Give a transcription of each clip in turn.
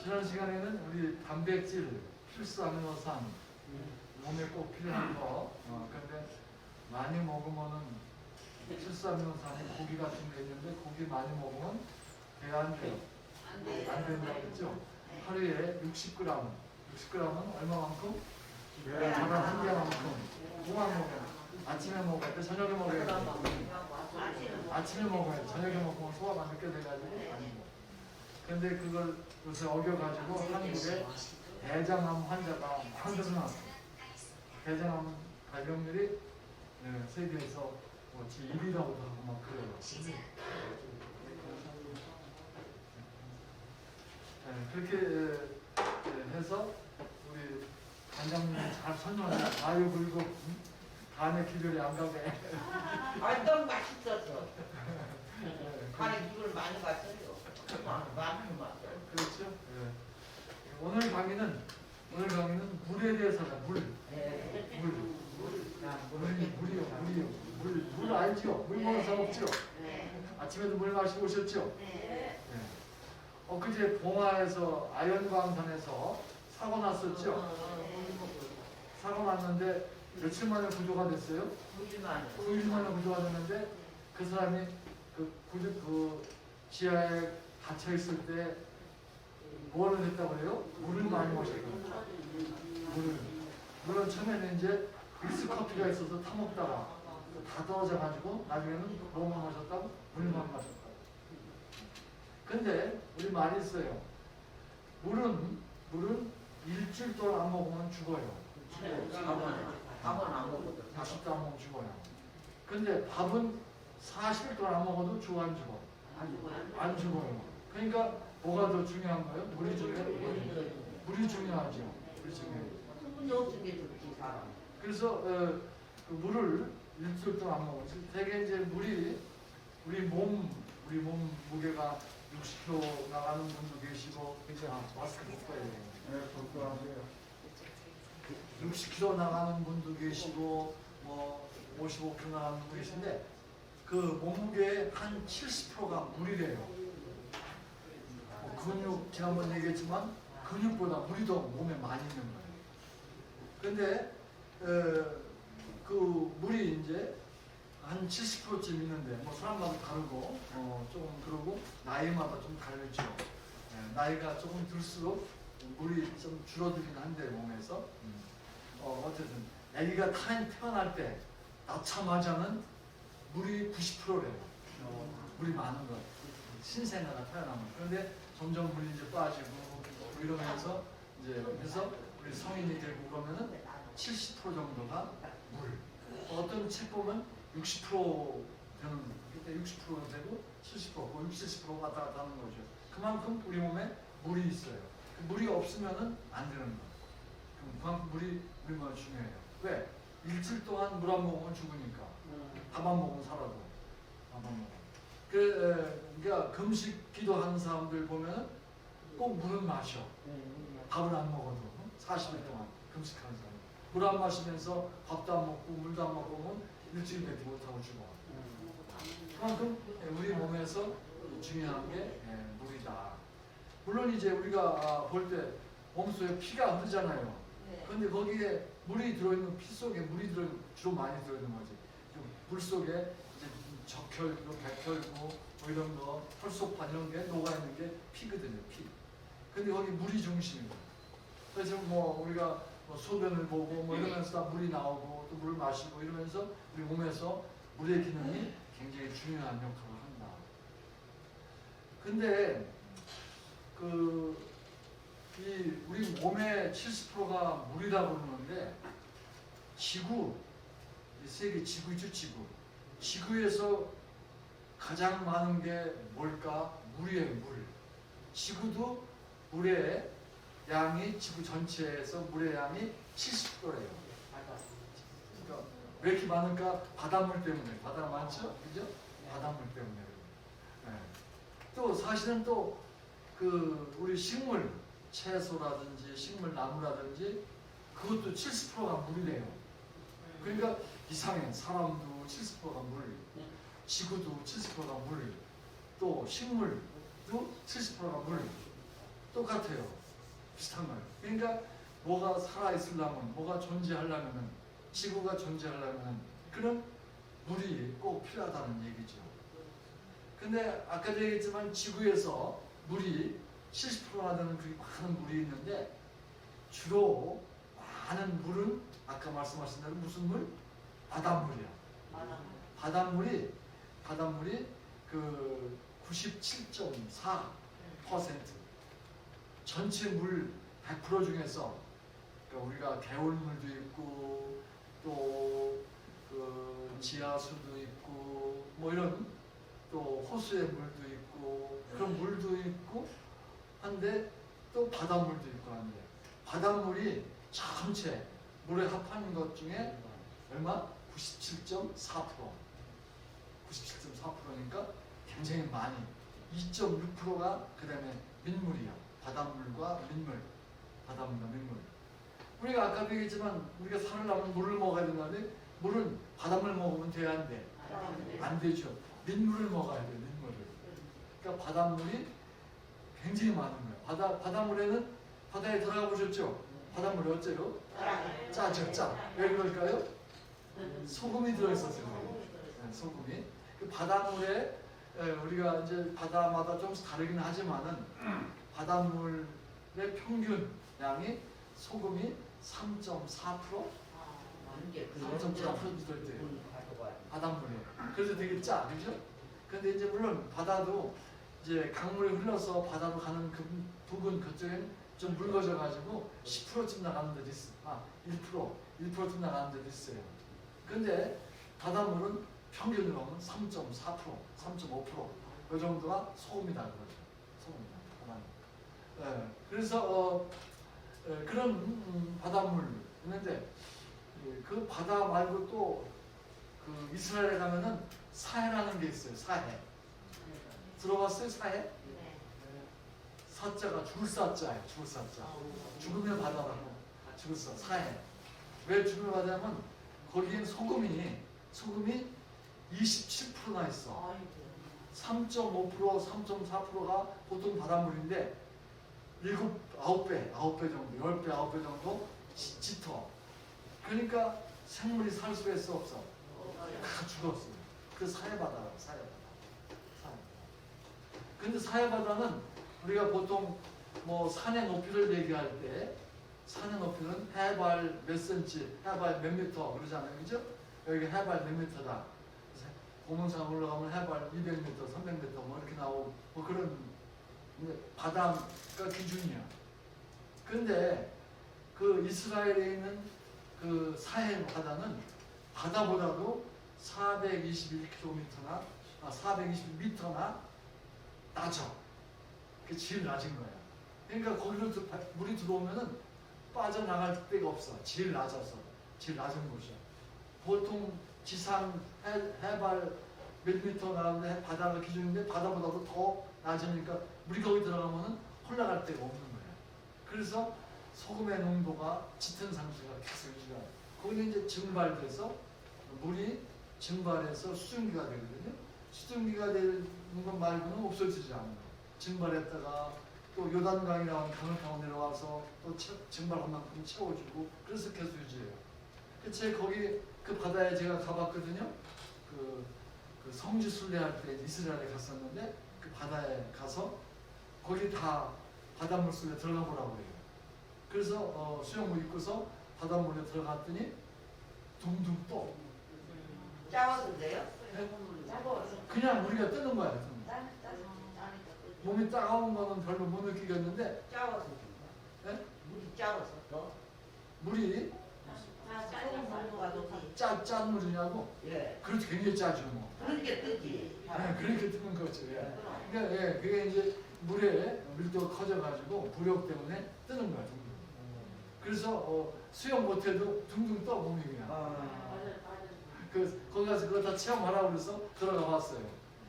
지난 시간에는 우리 단백질, 필수 아미노산, 몸에 꼭 필요한 거, 근데 많이 먹으면은 필수 아미노산이 고기 같은 게 있는데 고기 많이 먹으면 배 안 돼요. 안 된다고 했죠? 하루에 60g은 얼마만큼? 저랑 한 개만큼. 뭐만 먹어요? 아침에 먹어야 돼? 저녁에 먹어야 돼? 아침에 먹어야 돼. 저녁에 먹으면 소화가 늦게 돼가지고 안 먹어. 근데 그걸 요새 어겨가지고 한국에 대장암 환자가 많이 늘어났어요. 대장암 발병률이 세계에서 제1위라고도 하고 막 그래요. 그렇게 해서 우리 관장님이 잘 설명해. 아유 그리고 간에 기별이 안 가게. 너무 맛있었어. 간에 기별 많이 갔어요. 많이 갔어요. 그렇죠. 오늘 강의는 물에 대해서다. 물. 물이요. 물 알죠? 물 먹는 사람 없죠? 아침에도 물 마시고 오셨죠? 엊그제 봉화에서 아연광산에서 사고 났었죠? 사고 났는데 며칠 만에 구조가 됐어요? 9일 만에 구조가 됐는데 그 사람이 그 지하에 갇혀 있을 때 뭐를 했다고 그래요? 물을 많이 마셨다고. 물은 처음에는 이제 믹스커피가 있어서 타먹다가 다 떨어져가지고 나중에는 뭐만 마셨다고? 물만 마셨다고. 근데 우리 말이 있어요. 물은 일주일 동안 안 먹으면 죽어요. 밥은 안 먹어도 40도 안 먹으면 죽어요. 근데 밥은 40일 동안 안 먹어도 죽어 안 죽어? 안 죽어요. 그러니까 뭐가 더 중요한 거예요? 물이 중요해요? 물이 중요하죠. 물이 중요해요. 수분이 없은 게 좋지 사람. 그래서 그 물을 일주일 동안 안 먹어요. 대개 이제 물이 우리 몸 무게가 60kg 나가는 분도 계시고, 이제 마스크 벗고 해야 돼요. 벗고 하세요. 60kg 나가는 분도 계시고, 55kg 나가는 분도 계신데, 그 몸무게의 한 70%가 물이래요. 근육, 지난번 얘기했지만, 근육보다 물이 더 몸에 많이 있는 거예요. 근데, 그 물이 이제, 한 70%쯤 있는데, 사람마다 다르고, 조금 그러고, 나이마다 좀 다르죠. 나이가 조금 들수록 물이 좀 줄어들긴 한데, 몸에서. 어쨌든, 아기가 태어날 때, 낳자마자는 물이 90%래요. 물이 많은 거. 신생아가 태어나면. 그런데 점점 물이 이제 빠지고, 이러면서, 그래서 우리 성인이 되고 그러면은 70% 정도가 물. 어떤 책 보면 60% 되는, 그때 60% 되고 70%, 60, 70% 왔다 갔다 하는 거죠. 그만큼 우리 몸에 물이 있어요. 물이 없으면은 안 되는 거예요. 그만큼 물이 우리가 중요해요. 왜? 일주일 동안 물 안 먹으면 죽으니까. 밥 안 먹으면 살아도. 밥 안 먹으면. 그러니까 금식 기도하는 사람들 보면은 꼭 물은 마셔. 밥을 안 먹어도 40일 동안 금식하는 사람. 물 안 마시면서 밥도 안 먹고 물도 안 먹으면 일주일 뱉지 못하고 죽어. 그만큼 우리 몸에서 중요한 게 물이다. 물론 이제 우리가 볼 때 몸속에 피가 흐르잖아요. 그런데 거기에 물이 들어있는 피 속에 물이 주로 많이 들어있는 거지. 물 속에 이제 적혈구, 백혈구 이런 거, 혈소판 이런 게 녹아있는 게 피거든요. 피. 근데 거기 물이 중심이고. 그래서 우리가 소변을 보고 이러면서 다 물이 나오고 또 물을 마시고 이러면서 우리 몸에서 물의 기능이 굉장히 중요한 역할을 한다. 근데 우리 몸의 70%가 물이라고 그러는데 지구, 이 세계 지구죠, 지구. 지구에서 가장 많은 게 뭘까? 물이에요, 물. 지구도 물의 양이 지구 전체에서 물의 양이 70%래요. 그러니까 왜 이렇게 많을까? 바닷물 때문에. 바다 많죠? 그죠? 바닷물 때문에. 또 사실은 또 우리 식물, 채소라든지 식물 나무라든지 그것도 70%가 물이래요. 그러니까 이상해. 사람도 70%가 물, 지구도 70%가 물, 또 식물도 70%가 물. 똑같아요. 비슷한 거예요. 그러니까 뭐가 살아있으려면, 뭐가 존재하려면은, 지구가 존재하려면은 그런 물이 꼭 필요하다는 얘기죠. 근데 아까도 얘기했지만 지구에서 물이 70%나 되는 그렇게 많은 물이 있는데 주로 많은 물은 아까 말씀하신 대로 무슨 물? 바닷물이야. 바닷물이 그 97.4% 전체 물 100% 중에서 그러니까 우리가 개울물도 있고 또 그 지하수도 있고 뭐 이런 또 호수의 물도 있고 그런 물도 있고 한데 또 바닷물도 있고 한데 바닷물이 전체 물에 합하는 것 중에 얼마? 97.4%. 97.4%니까 굉장히 많이 2.6%가 그 다음에 민물이야. 바닷물과 민물. 바닷물과 민물. 우리가 아까도 얘기했지만 우리가 살려면 물을 먹어야 된다는데 물은 바닷물 먹으면 돼야 안 돼? 안 되죠. 민물을 먹어야 돼요. 민물을. 그러니까 바닷물이 굉장히 많은 거예요. 바닷물에는 바다에 들어가 보셨죠? 바닷물이 어째요? 짜죠, 짜. 왜 그럴까요? 소금이 들어있었어요. 네, 소금이. 그 바닷물에 우리가 이제 바다마다 조금씩 다르긴 하지만은 바닷물의 평균 양이 소금이 3.4%? 3.4% 들어있대요. 바닷물이. 그래서 되게 짜, 그죠? 근데 이제 물론 바다도 이제 강물이 흘러서 바다로 가는 그 부분 그쪽엔 좀 묽어져가지고 10%쯤 나가는 데도 있어. 1%쯤 나가는 데도 있어요. 근데 바닷물은 평균으로 하면 3.4%, 3.5%이 정도가 소금이다 그러죠. 소금이다. 바닷물. 그래서 그런 바닷물 있는데 그 바다 말고 또 그 이스라엘에 가면은 사해라는 게 있어요. 사해. 들어봤어요? 사해? 사자가 죽을 사자예요. 죽을 사자. 죽음의 바다라고. 죽을 사. 사해. 왜 죽음의 바다냐면 거기엔 소금이 27%나 있어. 3.5%, 3.4%가 보통 바닷물인데 9배 정도, 10배, 9배 정도 짙어. 그러니까 생물이 살 수가 없어. 다 죽었어요. 그 사해바다라고, 사해바다. 근데 사해바다는 우리가 보통 뭐 산의 높이를 얘기할 때 산의 높이는 해발 몇 센치, 해발 몇 미터 그러잖아요. 그죠? 여기 해발 몇 미터다. 고문산 올라가면 해발 200m, 300m 뭐 이렇게 나오고 뭐 그런 바다가 기준이야. 근데 그 이스라엘에 있는 그 사해 바다는 바다보다도 421km나 420m나 낮아. 그게 제일 낮은 거야. 그러니까 거기로 물이 들어오면은 빠져나갈 데가 없어. 제일 낮아서. 제일 낮은 곳이야. 보통 지상 해발 몇 미터 나오는데 바다가 기준인데 바다보다도 더 낮으니까 물이 거기 들어가면은 올라갈 데가 없는 거야. 그래서 소금의 농도가 짙은 상태가 계속 유지가. 거기는 이제 증발돼서 물이 증발해서 수증기가 되거든요. 수증기가 되는 것 말고는 없어지지 않아요. 증발했다가 또 요단강이라는 강을 타고 내려와서 또 증발한 만큼 채워주고 그래서 계속 유지해요. 제가 거기 그 바다에 제가 가봤거든요. 그 성지 순례할 때 이스라엘에 갔었는데 그 바다에 가서 거기 다 바닷물 속에 들어가 보라고 해요. 그래서 수영복 입고서 바닷물에 들어갔더니 둥둥 떠. 짜웠는데요? 그냥 우리가 뜨는 거야. 몸이 따가운 거는 별로 못 느끼겠는데 짜워서. 네? 물이 짜워서 더? 물이 짠 물이냐고? 예. 그렇지 굉장히 짜죠 뭐. 그렇게 뜨지. 네, 그렇게 뜨는 거죠. 예. 그러니까 그게 이제 물에 밀도가 커져가지고 부력 때문에 뜨는 거야. 둥둥. 그래서 수영 못해도 둥둥 떠 몸이 그냥. 거기 가서 그거 다 체험하라고 그래서 들어가 봤어요.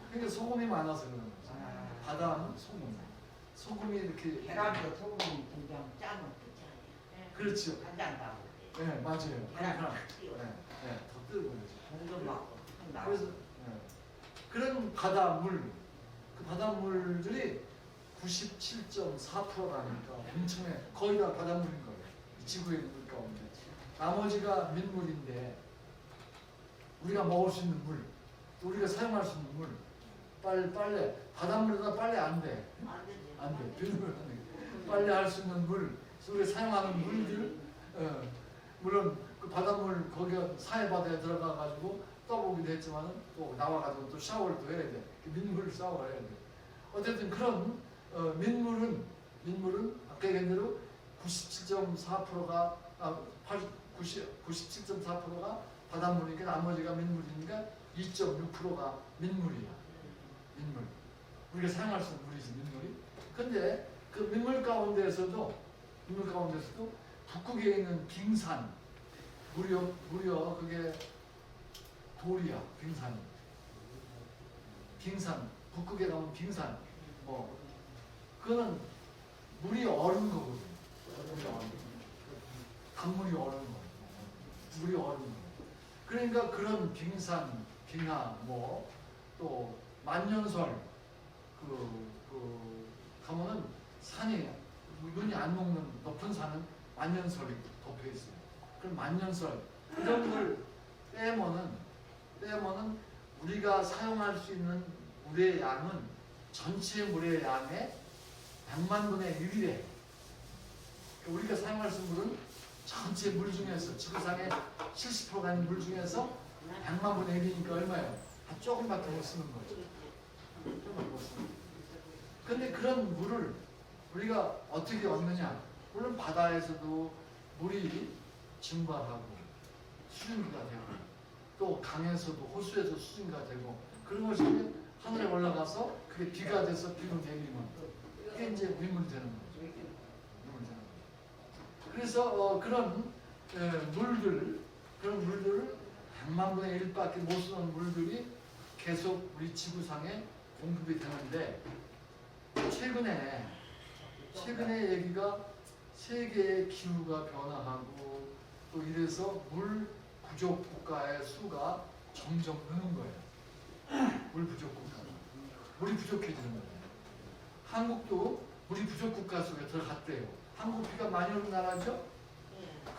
그러니까 소금이 많아서 그런 거죠. 바다는 소금. 소금이 이렇게. 계란도 소금이 굉장히 짜면 뜨잖아요. 그렇죠. 간장 담을 때. 네, 맞아요. 계란 네, 딱 띄워. 더 뜨는 거죠. 공도 막. 그래서 그런 바닷물, 그 바닷물들이 97.4%라니까 엄청나게 거의 다 바닷물인 거예요. 이 지구의 물 가운데. 나머지가 민물인데 우리가 먹을 수 있는 물, 또 우리가 사용할 수 있는 물, 빨래, 바닷물에다 빨래 안 돼. 안 돼. 비누를 안 돼. 빨래할 수 있는 물, 우리가 사용하는 물들, 물론 그 바닷물 거기 사해바다에 들어가가지고 떠보기도 했지만은 또 나와가지고 또 샤워를 또 해야 돼. 민물 샤워를 해야 돼. 어쨌든 그런 민물은 아까 얘기한 대로 97.4%가 97.4%가 바닷물이니까 나머지가 민물이니까 2.6%가 민물이야. 민물. 우리가 사용할 수 있는 물이지 민물이. 근데 그 민물 가운데에서도 북극에 있는 빙산 무려 그게 돌이야. 빙산 북극에 가면 빙산 그거는 물이 얼은 거거든. 강물이 얼은 거. 물이 얼은 거. 그러니까 그런 빙산, 빙하, 또 만년설 가면은 산이 눈이 안 녹는 높은 산은 만년설이 덮여 있어요. 그럼 만년설 이런 걸 빼면은 우리가 사용할 수 있는 물의 양은 전체 물의 양의 100만 분의 1이래. 우리가 사용할 수 있는 물은 전체 물 중에서 지구상의 70%가 있는 물 중에서 100만 분의 1이니까 얼마예요? 조금밖에 못 쓰는 거죠. 조금밖에 못 쓰는 거죠. 근데 그런 물을 우리가 어떻게 얻느냐? 물론 바다에서도 물이 증발하고 수증기가 되고 또 강에서도 호수에서 수증기가 되고 그런 것이 하늘에 올라가서 그게 비가 돼서 비로 내리면 그게 이제 민물이 되는 거죠. 그래서 그런 물들을 100만 분의 1밖에 못 쓰는 물들이 계속 우리 지구상에 공급이 되는데 최근에 얘기가 세계의 기후가 변화하고 또 이래서 물 부족 국가의 수가 점점 느는 거예요. 물 부족 국가. 물이 부족해지는 거예요. 한국도 물이 부족 국가 속에 들어갔대요. 한국 비가 많이 오는 나라죠?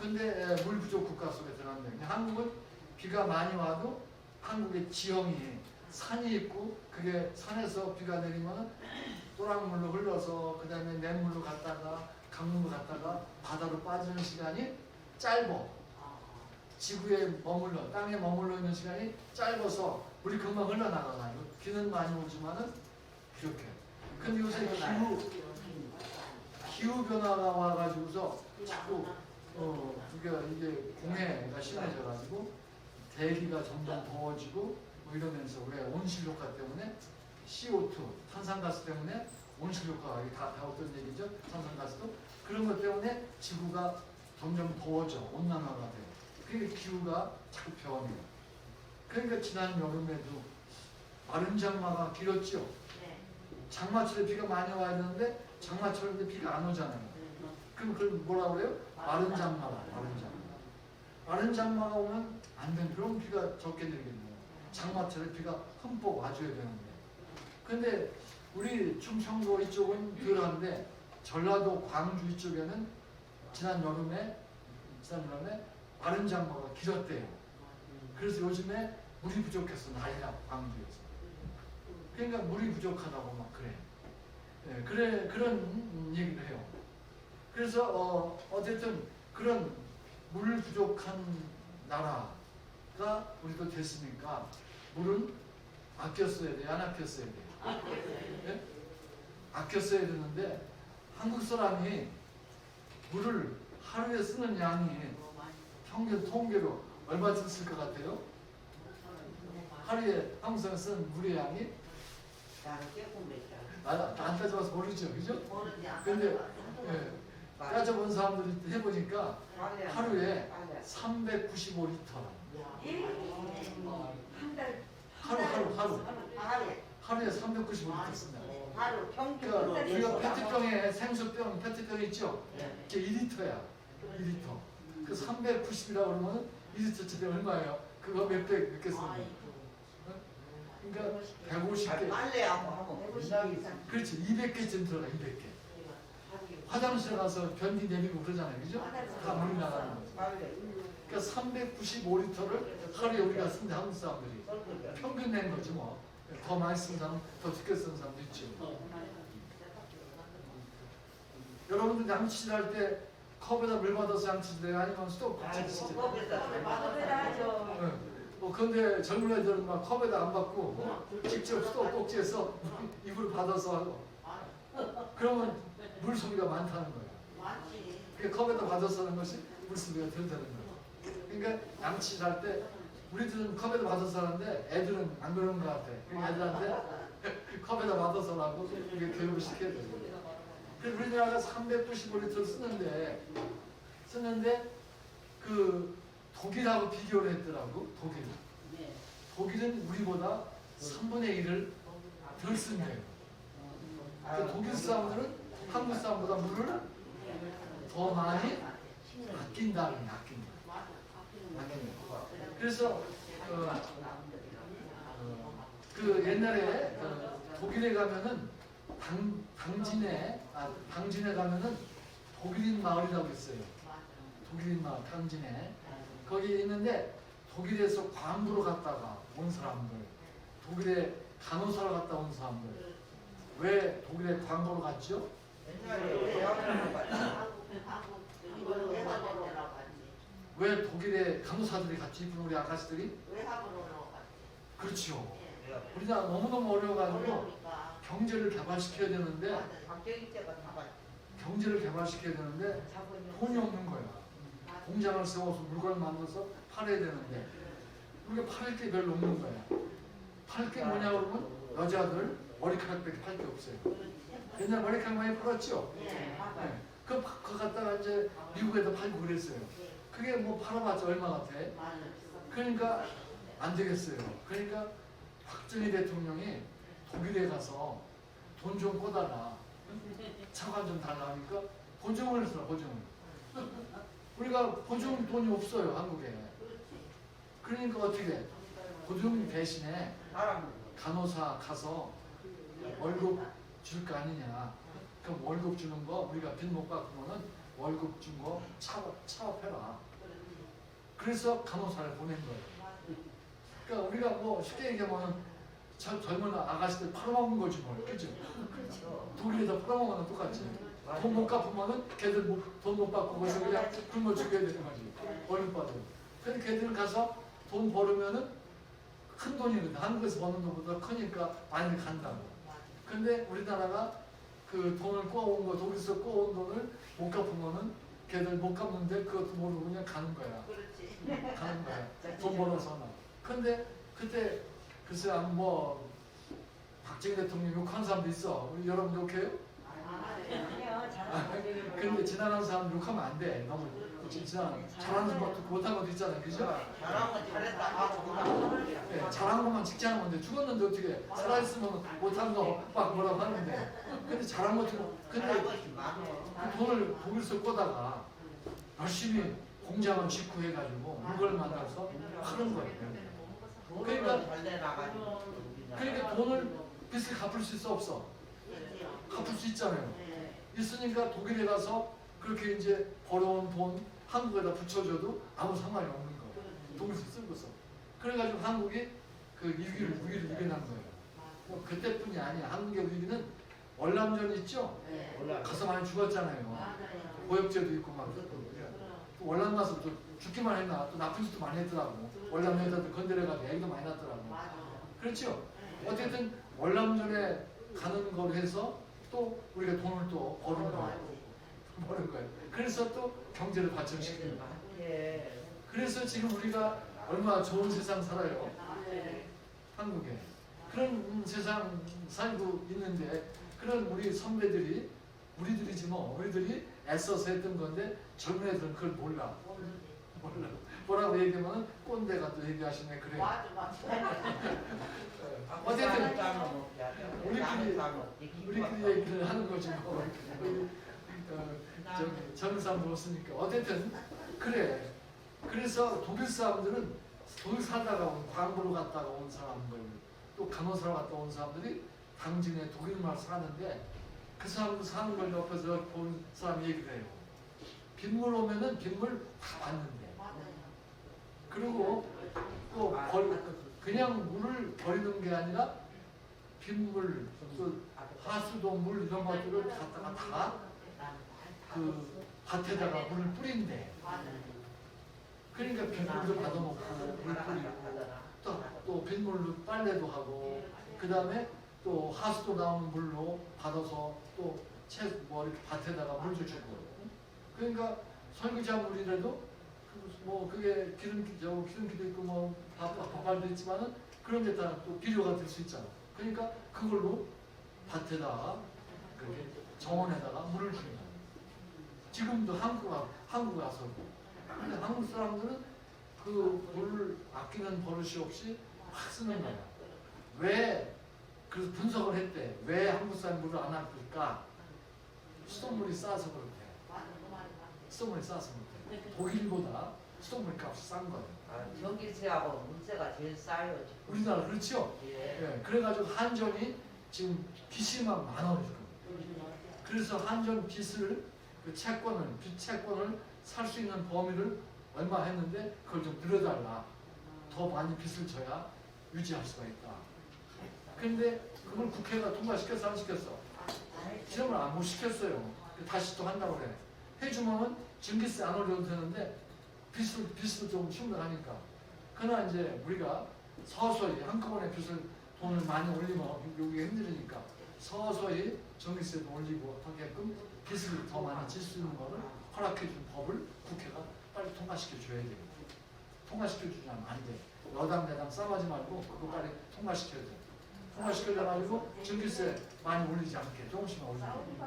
근데 물 부족 국가 속에 들어갔는데 한국은 비가 많이 와도 한국의 지형이 산이 있고 그게 산에서 비가 내리면 또랑물로 흘러서 그 다음에 냇물로 갔다가 강물로 갔다가 바다로 빠지는 시간이 짧아. 지구에 땅에 머물러 있는 시간이 짧아서 물이 금방 흘러나가가지고 비는 많이 오지만은 부족해. 근데 요새 기후 변화가 와가지고서 자꾸 이게 공해가 심해져가지고 대기가 점점 더워지고 이러면서 왜 온실효과 때문에 CO2 탄산가스 때문에 온실효과가 다 배웠던 얘기죠. 탄산가스도 그런 것 때문에 지구가 점점 더워져 온난화가 돼요. 그러니까 기후가 자꾸 변해요. 그러니까 지난 여름에도 마른 장마가 길었죠. 장마철에 비가 많이 와야 되는데 장마철인데 비가 안 오잖아요. 그럼 그걸 뭐라 그래요? 마른 장마다. 마른 장마가 오면 안 되는 그런 비가 적게 내리겠네요. 장마철에 비가 흠뻑 와줘야 되는데. 근데 우리 충청도 이쪽은 덜한데 전라도 광주 이쪽에는 지난 여름에 마른 장마가 길었대요. 그래서 요즘에 물이 부족해서 난리나 광주에서. 그러니까 물이 부족하다고 막 그래. 그런 얘기를 해요. 그래서 어쨌든 그런 물 부족한 나라가 우리도 됐으니까 물은 아껴 써야 돼, 안 아껴 써야 돼? 네? 아껴 써야 되는데 한국 사람이 물을 하루에 쓰는 양이 평균 통계로 얼마쯤 쓸 것 같아요? 하루에 한국 사람 쓰는 물의 양이 안 따져봐서 모르죠, 그죠? 근데 따져본 사람들이 해보니까 하루에 395리터. 하루에 395리터 쓴다. 그러니까 우리가 페트병에 생수병 페트병 있죠? 그게 2리터야. 2리터. 그 390이라고 그러면 2리터짜리 얼마예요? 그거 몇 개 쓰는 거예요? 그러니까 150개. 빨래하고 하면 분량이 그렇지. 200개쯤 들어가. 200개. 화장실에 가서 변기 내리고 그러잖아요. 그죠? 다 물이 나가는 거죠. 빨래. 그러니까 395리터를 하루에 우리가 쓴대 한국 사람들이. 평균 낸 거지 뭐. 더 많이 쓴 사람, 더 적게 쓴 사람도 있죠. 여러분들 양치질 할 때 컵에다 물 받아서 양치질해요? 아니면 수도 양치질? 뭐 근데 젊은 애들은 막 컵에다 안 받고 직접 수도 꼭지에서 입으로 받아서 하고 그러면 물 소비가 많다는 거예요. 그 컵에다 받아서 하는 것이 물 소비가 덜 되는 거예요. 그러니까 양치질 할 때 우리들은 컵에다 받아서 하는데 애들은 안 그러는 것 같아. 그러니까 애들한테 컵에다 받아서 하고 이게 교육을 시켜야 돼요. 그래서 우리나라가 395리터를 쓰는데 그 독일하고 비교를 했더라고. 독일은 우리보다 3분의 1을 덜 쓴대요. 그 독일 사람들은 한국 사람보다 물을 더 많이 아낀다는 아낀다. 그래서 그 옛날에 독일에 가면은 당진에 가면은 독일인 마을이라고 있어요. 독일인 마을 당진에 거기 있는데 독일에서 광부로 갔다가 온 사람들, 독일에 간호사로 갔다 온 사람들. 왜 독일에 광부로 갔죠? 왜 독일에 간호사들이 갔지? 이쁜 우리 아가씨들이? 그렇죠. 우리나라 너무너무 어려워가지고 경제를 개발시켜야 되는데 돈이 없는 거야. 공장을 세워서 물건을 만들어서 팔아야 되는데 우리가 팔 게 별로 없는 거야. 팔 게 뭐냐 그러면 여자들 머리카락밖에 팔 게 없어요. 옛날 머리카락 많이 팔았죠? 네. 그거 갖다가 이제 미국에다 팔고 그랬어요. 그게 뭐 팔아봤자 얼마 같아? 그러니까 안 되겠어요. 그러니까 박정희 대통령이 독일에 가서 돈 좀 꿔달라. 차관 좀 달라니까 보증을 했어. 보증을. 우리가 보증 돈이 없어요. 한국에. 그러니까 어떻게 보증 대신에 간호사 가서 월급 줄 거 아니냐. 그럼 월급 주는 거 우리가 빚 못 갚으면은 월급 준 거 차업해라. 그래서 간호사를 보낸 거예요. 그러니까 우리가 뭐 쉽게 얘기하면 젊은 아가씨들 팔아먹는 거지 뭘, 그죠? 독일에다 팔아먹으면 똑같지. 돈 못 갚으면은 걔들 돈 못 받고 그래서 그냥 굶어 죽여야 되는 거지. 월급 받으면. 근데 걔들 가서 돈 벌으면은 큰 돈이거든. 한국에서 버는 것보다 크니까 많이 간다고. 근데 우리나라가 그 돈을 꼬아온 거, 독일에서 꼬아온 돈을 못 갚으면은 걔들 못 갚는데 그것도 모르고 그냥 가는 거야. 가는 거야. 돈 벌어서는. 근데 그때 글쎄 뭐 박정희 대통령 욕한 사람도 있어. 우리 여러분 욕해요? 근데 지나가는 사람 욕하면 안 돼. 너무 잘하는 것도 못한 것도 있잖아요. 그죠? 잘하면 잘했다. 네, 잘한 것만 직장하는 건데 죽었는데 어떻게 살아있으면 못한 거 막 뭐라고 하는데 근데 잘한 것도 근데 그 돈을 독일에서 꼬다가 열심히 공장을 짓고 해가지고 물건을 만들어서 하는 거예요. 그러니까 돈을 빚을 갚을 수 있어 없어? 갚을 수 있잖아요. 있으니까 독일에 가서 그렇게 이제 벌어온 돈 한국에다 붙여줘도 아무 상관이 없는 거예요. 독일에서 쓰고서. 그래가지고 한국이 그 위기를 이겨낸 거예요. 뭐 그때뿐이 아니야. 한국의 위기는 월남전 있죠? 가서 많이 죽었잖아요. 고역죄도 있고 막. 또 월남 가서 또 죽기만 했나? 또 나쁜 짓도 많이 했더라고. 월남 여자들 건드려가지고 애기도 많이 났더라고. 그렇죠? 어쨌든 월남전에 가는 걸 해서 또 우리가 돈을 또 버는 거예요. 그래서 또 경제를 발전시키는 거예요. 그래서 지금 우리가 얼마나 좋은 세상 살아요. 한국에. 그런 세상 살고 있는데 그런 우리 선배들이 우리들이지 뭐 우리들이 애써서 했던 건데 젊은 애들은 그걸 몰라. 뭐라고 얘기하면 꼰대가 또 얘기하시네. 그래. 어쨌든 우리끼리 얘기를 하는 거지 뭐. 젊은 사람도 없으니까 어쨌든 그래. 그래서 독일 사람들은 독일 살다가 온 광부로 갔다가 온 사람들 또 간호사로 갔다 온 사람들이 당진에 독일 마을에서 사는데 그 사람도 사는 걸 옆에서 본 사람이 얘기를 해요. 빗물 오면은 빗물 다 받는데. 그리고 또 그냥 물을 버리는 게 아니라 빗물, 또 하수도 물 이런 것들을 갖다가 다 그 밭에다가 물을 뿌린대. 그러니까 빗물도 받아먹고 물 뿌리고 또 빗물로 빨래도 하고 그 다음에 또 하수도 나오는 물로 받아서 또 뭐 이렇게 밭에다가 물도 주고. 그러니까 설거지한 물이라도 뭐 그게 기름기도 있고 뭐 밥알도 있지만은 그런 데다 또 비료가 될 수 있잖아. 그러니까 그걸로 밭에다가 그렇게 정원에다가 물을 주는 거야. 지금도 한국 와서. 근데 한국 사람들은 그 물을 아끼는 버릇이 없이 막 쓰는 거야. 왜? 그래서 분석을 했대. 왜 한국 사람 물을 안 아낄까? 수돗물이 싸서 그렇대. 수돗물이 싸서 그렇대. 독일보다 수돗물 값이 싼 거예요. 전기세하고 문세가 제일 싸요. 지금. 우리나라 그렇죠? 예. 예, 그래가지고 한전이 지금 빚이 막 많아요 지금. 그래서 한전 빚을 그 빚 채권을 살 수 있는 범위를 얼마 했는데 그걸 좀 늘려달라. 더 많이 빚을 져야 유지할 수가 있다. 근데 그걸 국회가 통과시켰어 안 시켰어? 지금은 못 시켰어요. 다시 또 한다고 그래. 해주면은 전기세 안 올려도 되는데 빚을 좀 충분하니까. 그러나 이제 우리가 서서히 한꺼번에 돈을 많이 올리면 여기가 힘들으니까 서서히 전기세도 올리고 하게끔 빚을 더 많이 질 수 있는 거를 허락해준 법을 국회가 빨리 통과시켜줘야 돼요. 통과시켜주지 않으면 안 돼. 여당 내당 싸우지 말고 그거 빨리 통과시켜야 돼. 통과시켜줘가지고 전기세 많이 올리지 않게 조금씩만 올리고.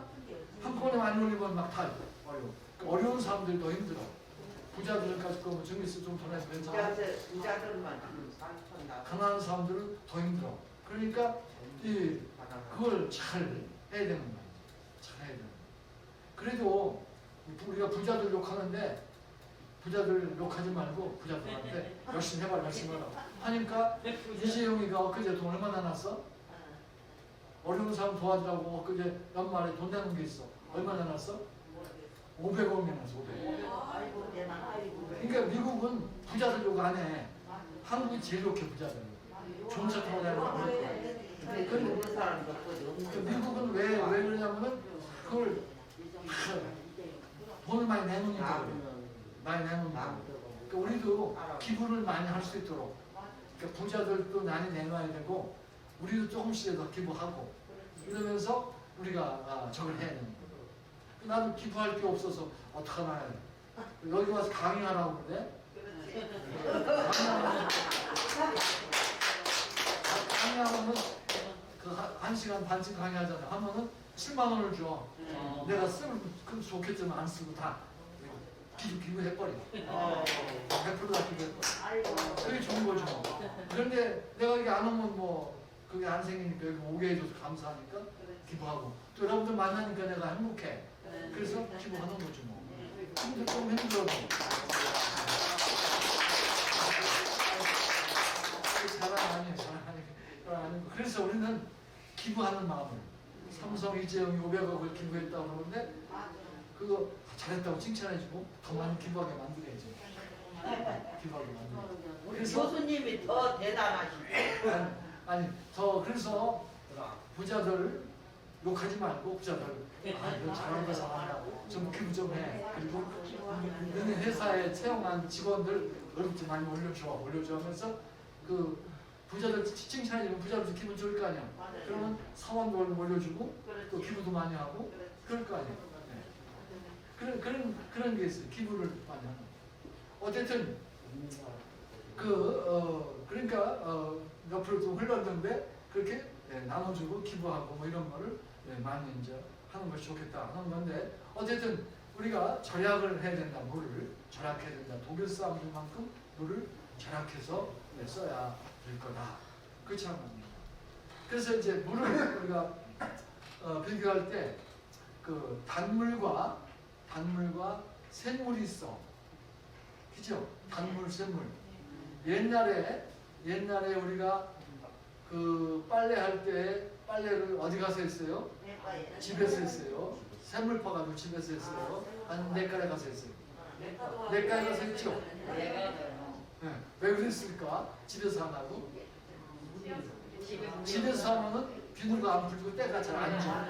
한꺼번에 많이 올리면 막 다 어려워. 어려운 사람들이 더 힘들어. 부자들까지 거면 전기세 좀 더 내면 괜찮아. 부자들만 지금 3천 나. 가난한 사람들은 더 힘들어. 그러니까 그걸 잘 해야 되는 거야. 잘 해야 되는 거야. 그래도 우리가 부자들 욕하는데 부자들 욕하지 말고 부자들한테 열심히 해봐, 열심히 해라 하니까 이재용이가 엊그제 돈 얼마나 났어? 어려운 사람 도와주라고 엊그제 연말에 돈 내는 게 있어. 얼마나 났어? 500억 내놨어. 500억. 그러니까 미국은 부자들 욕 안 해. 한국이 제일 욕해 부자들. 종사 타고 다니는 근데 그 사람도 없거든. 미국은 왜 그러냐면은 그걸 돈을 많이 내놓으니까 그래. 많이 내놓으니까. 그러니까 우리도 기부를 많이 할 수 있도록 그러니까 부자들도 많이 내놔야 되고 우리도 조금씩이라도 기부하고 이러면서 우리가 저걸 해야 되는 거예요. 나도 기부할 게 없어서 어떡하나 해. 여기 와서 강의하라고 그래? 강의하면은 그 1시간 반쯤 강의하잖아. 하면은 7만 원을 줘. 내가 쓰면 좋겠지만 안 쓰고 다 기부해버려. 100% 다 기부해버려. 그게 좋은 거죠. 그런데 내가 이게 안 오면 뭐 그게 안 생기니까 여기 오게 해줘서 감사하니까 기부하고 또 여러분들 만나니까 내가 행복해. 그래서 기부하는 거죠 뭐. 근데 좀 힘들어도 자랑 아니고 그래서 우리는 기부하는 마음을 삼성 이재용이 500억을 기부했다고 그러는데 그거 잘했다고 칭찬해주고 더 많이 기부하게 만들어야지. 기부하게 만들어야지. 우리 교수님이 더 대단하시죠. 그래서 부자들 욕하지 말고 부자들 이거 잘한다 잘한다 좀 기부 좀 해. 그리고 너네 회사에 채용한 직원들 월급 많이 올려줘 하면서 그 부자들 칭찬해주면 부자들 기분 좋을 거 아니야. 그러면 사원도 올려주고 또 기부도 많이 하고 그럴 거 아니야. 네. 그런 게 있어요. 기부를 많이 하는. 어쨌든 그러니까 옆으로 좀 흘렀는데 그렇게 나눠주고 기부하고 뭐 이런 거를 많이 이제 하는 것이 좋겠다 하는 건데 어쨌든 우리가 절약을 해야 된다. 물을 절약해야 된다. 독일 사람들만큼 물을 절약해서 써야 될 거다. 그렇지 않습니까? 그래서 이제 물을 우리가 비교할 때 그 단물과 샘물이 있어. 그죠? 단물, 샘물. 옛날에 우리가 그 빨래할 때 빨래를 어디 가서 했어요? 집에서 했어요. 샘물 퍼가지고 집에서 했어요. 아니면 냇가에 가서 했어요. 냇가에 가서 했죠. 네. 왜 그랬을까? 집에서 하나고? 집에서 하면은 비누가 안 풀리고 때가 잘 안 져.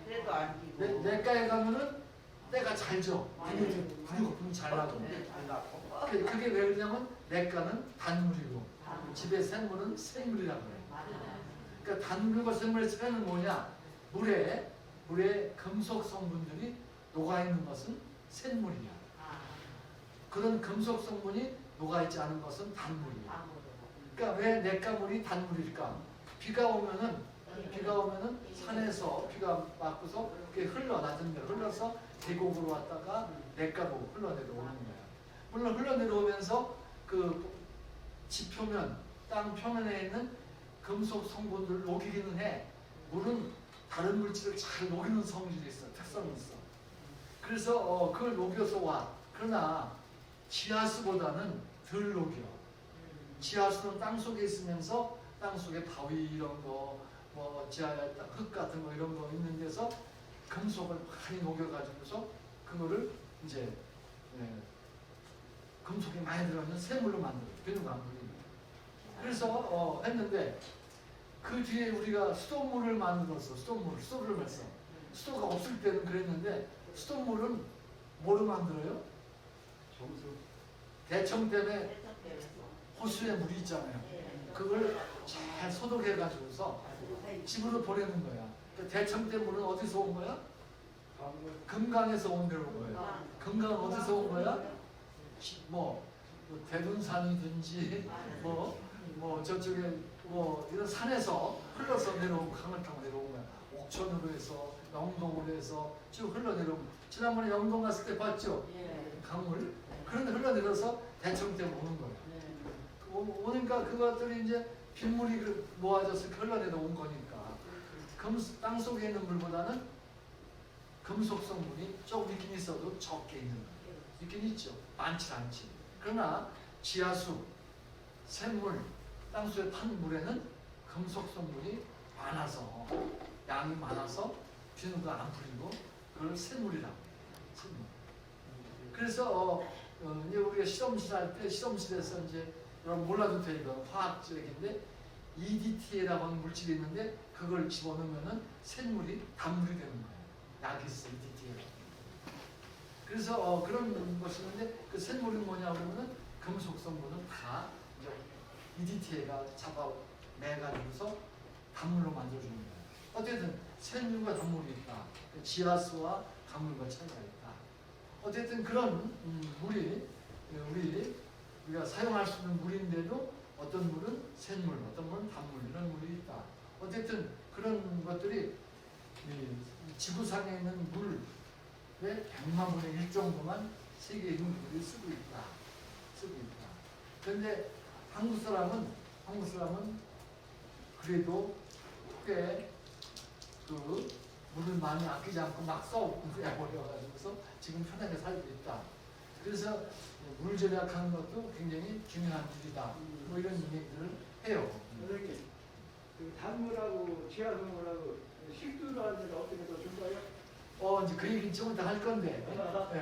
그래도 안 끼고. 냇가에 가면은 때가 잘 져. 비누가 잘 나고. 그게 왜 그러냐면 냇가는 단물이고 집에 샘물은 샘물이라고 해요. 그러니까 단물과 샘물의 차이는 뭐냐? 물에 금속 성분들이 녹아있는 것은 샘물이야. 그런 금속 성분이 녹아있지 않은 것은 단물이야. 그러니까 왜 냇가물이 단물일까? 비가 오면은 산에서 비가 맞고서 그게 낮은 데로 흘러서 계곡으로 왔다가 냇가로 흘러내려오는 거야. 물론 흘러내려오면서 그 지표면, 땅 표면에 있는 금속 성분들을 녹이기는 해. 물은 다른 물질을 잘 녹이는 성질이 있어, 특성이 있어. 그래서 그걸 녹여서 와. 그러나 지하수보다는 덜 녹여. 지하수는 땅 속에 있으면서 땅 속에 바위 이런 거, 뭐 지하에 흙 같은 거 이런 거 있는 데서 금속을 많이 녹여가지고서 그거를 이제 금속이 많이 들어있는 샘물로 만들어요. 비누강물이. 그래서 했는데 그 뒤에 우리가 수돗물을 만들었어. 수돗물을 했어. 수도가 없을 때는 그랬는데 수돗물은 뭐로 만들어요? 대청댐에 호수에 물이 있잖아요. 그걸 잘 소독해가지고서 집으로 보내는 거야. 대청댐 물은 어디서 온 거야? 금강에서 온 데로 온 거예요. 금강은 어디서 온 거야? 뭐 대둔산이든지 뭐 저쪽에 뭐 이런 산에서 흘러서 내려온 강을 타고 내려온 거야. 옥천으로 해서 영동으로 해서 쭉 흘러내려온. 지난번에 영동 갔을 때 봤죠? 강물. 그런데 흘러내려서 대청댐 오는 거야. 오니까 그것들이 이제 빗물이 모아져서 흘러내려온 거니까 땅 속에 있는 물보다는 금속 성분이 조금 있긴 있어도 적게 있는 거예요. 있긴 있죠. 많지 않지. 그러나 지하수, 샘물, 땅속에 탄 물에는 금속 성분이 많아서 양이 많아서 비누가 안 풀리고 그걸 샘물이라고 해요. 샘물. 그래서 이제 우리가 실험실 할 때 실험실에서 이제 여러분 몰라도 돼 이건 화학적 얘기인데 EDTA라고 하는 물질이 있는데 그걸 집어넣으면은 샘물이 단물이 되는 거예요. 약이 있어 EDTA. 그래서 그런 것이 있는데 그 샘물이 뭐냐 그러면은 금속 성분은 다 이제 EDTA가 잡아내가지고서 단물로 만들어주는 거예요. 어쨌든 샘물과 단물이 있다. 지하수와 강물과 차이가 있다. 어쨌든 그런 물이 우리가 사용할 수 있는 물인데도 어떤 물은 샘물, 어떤 물은 단물 이런 물이 있다. 어쨌든 그런 것들이 지구상에 있는 물의 100만 분의 1 정도만 세계에 있는 물이 쓰고 있다. 그런데 한국 사람은 그래도 꽤 그 물을 많이 아끼지 않고 막 써버려가지고서 지금 편하게 살고 있다. 그래서 물 절약하는 것도 굉장히 중요한 일이다. 뭐 이런 얘기들을 해요. 이렇게 그 단물하고 지하수물하고 식수로 하는 데는 어떻게 더 줄까요? 이제 그 얘기 좀 이따 할 건데,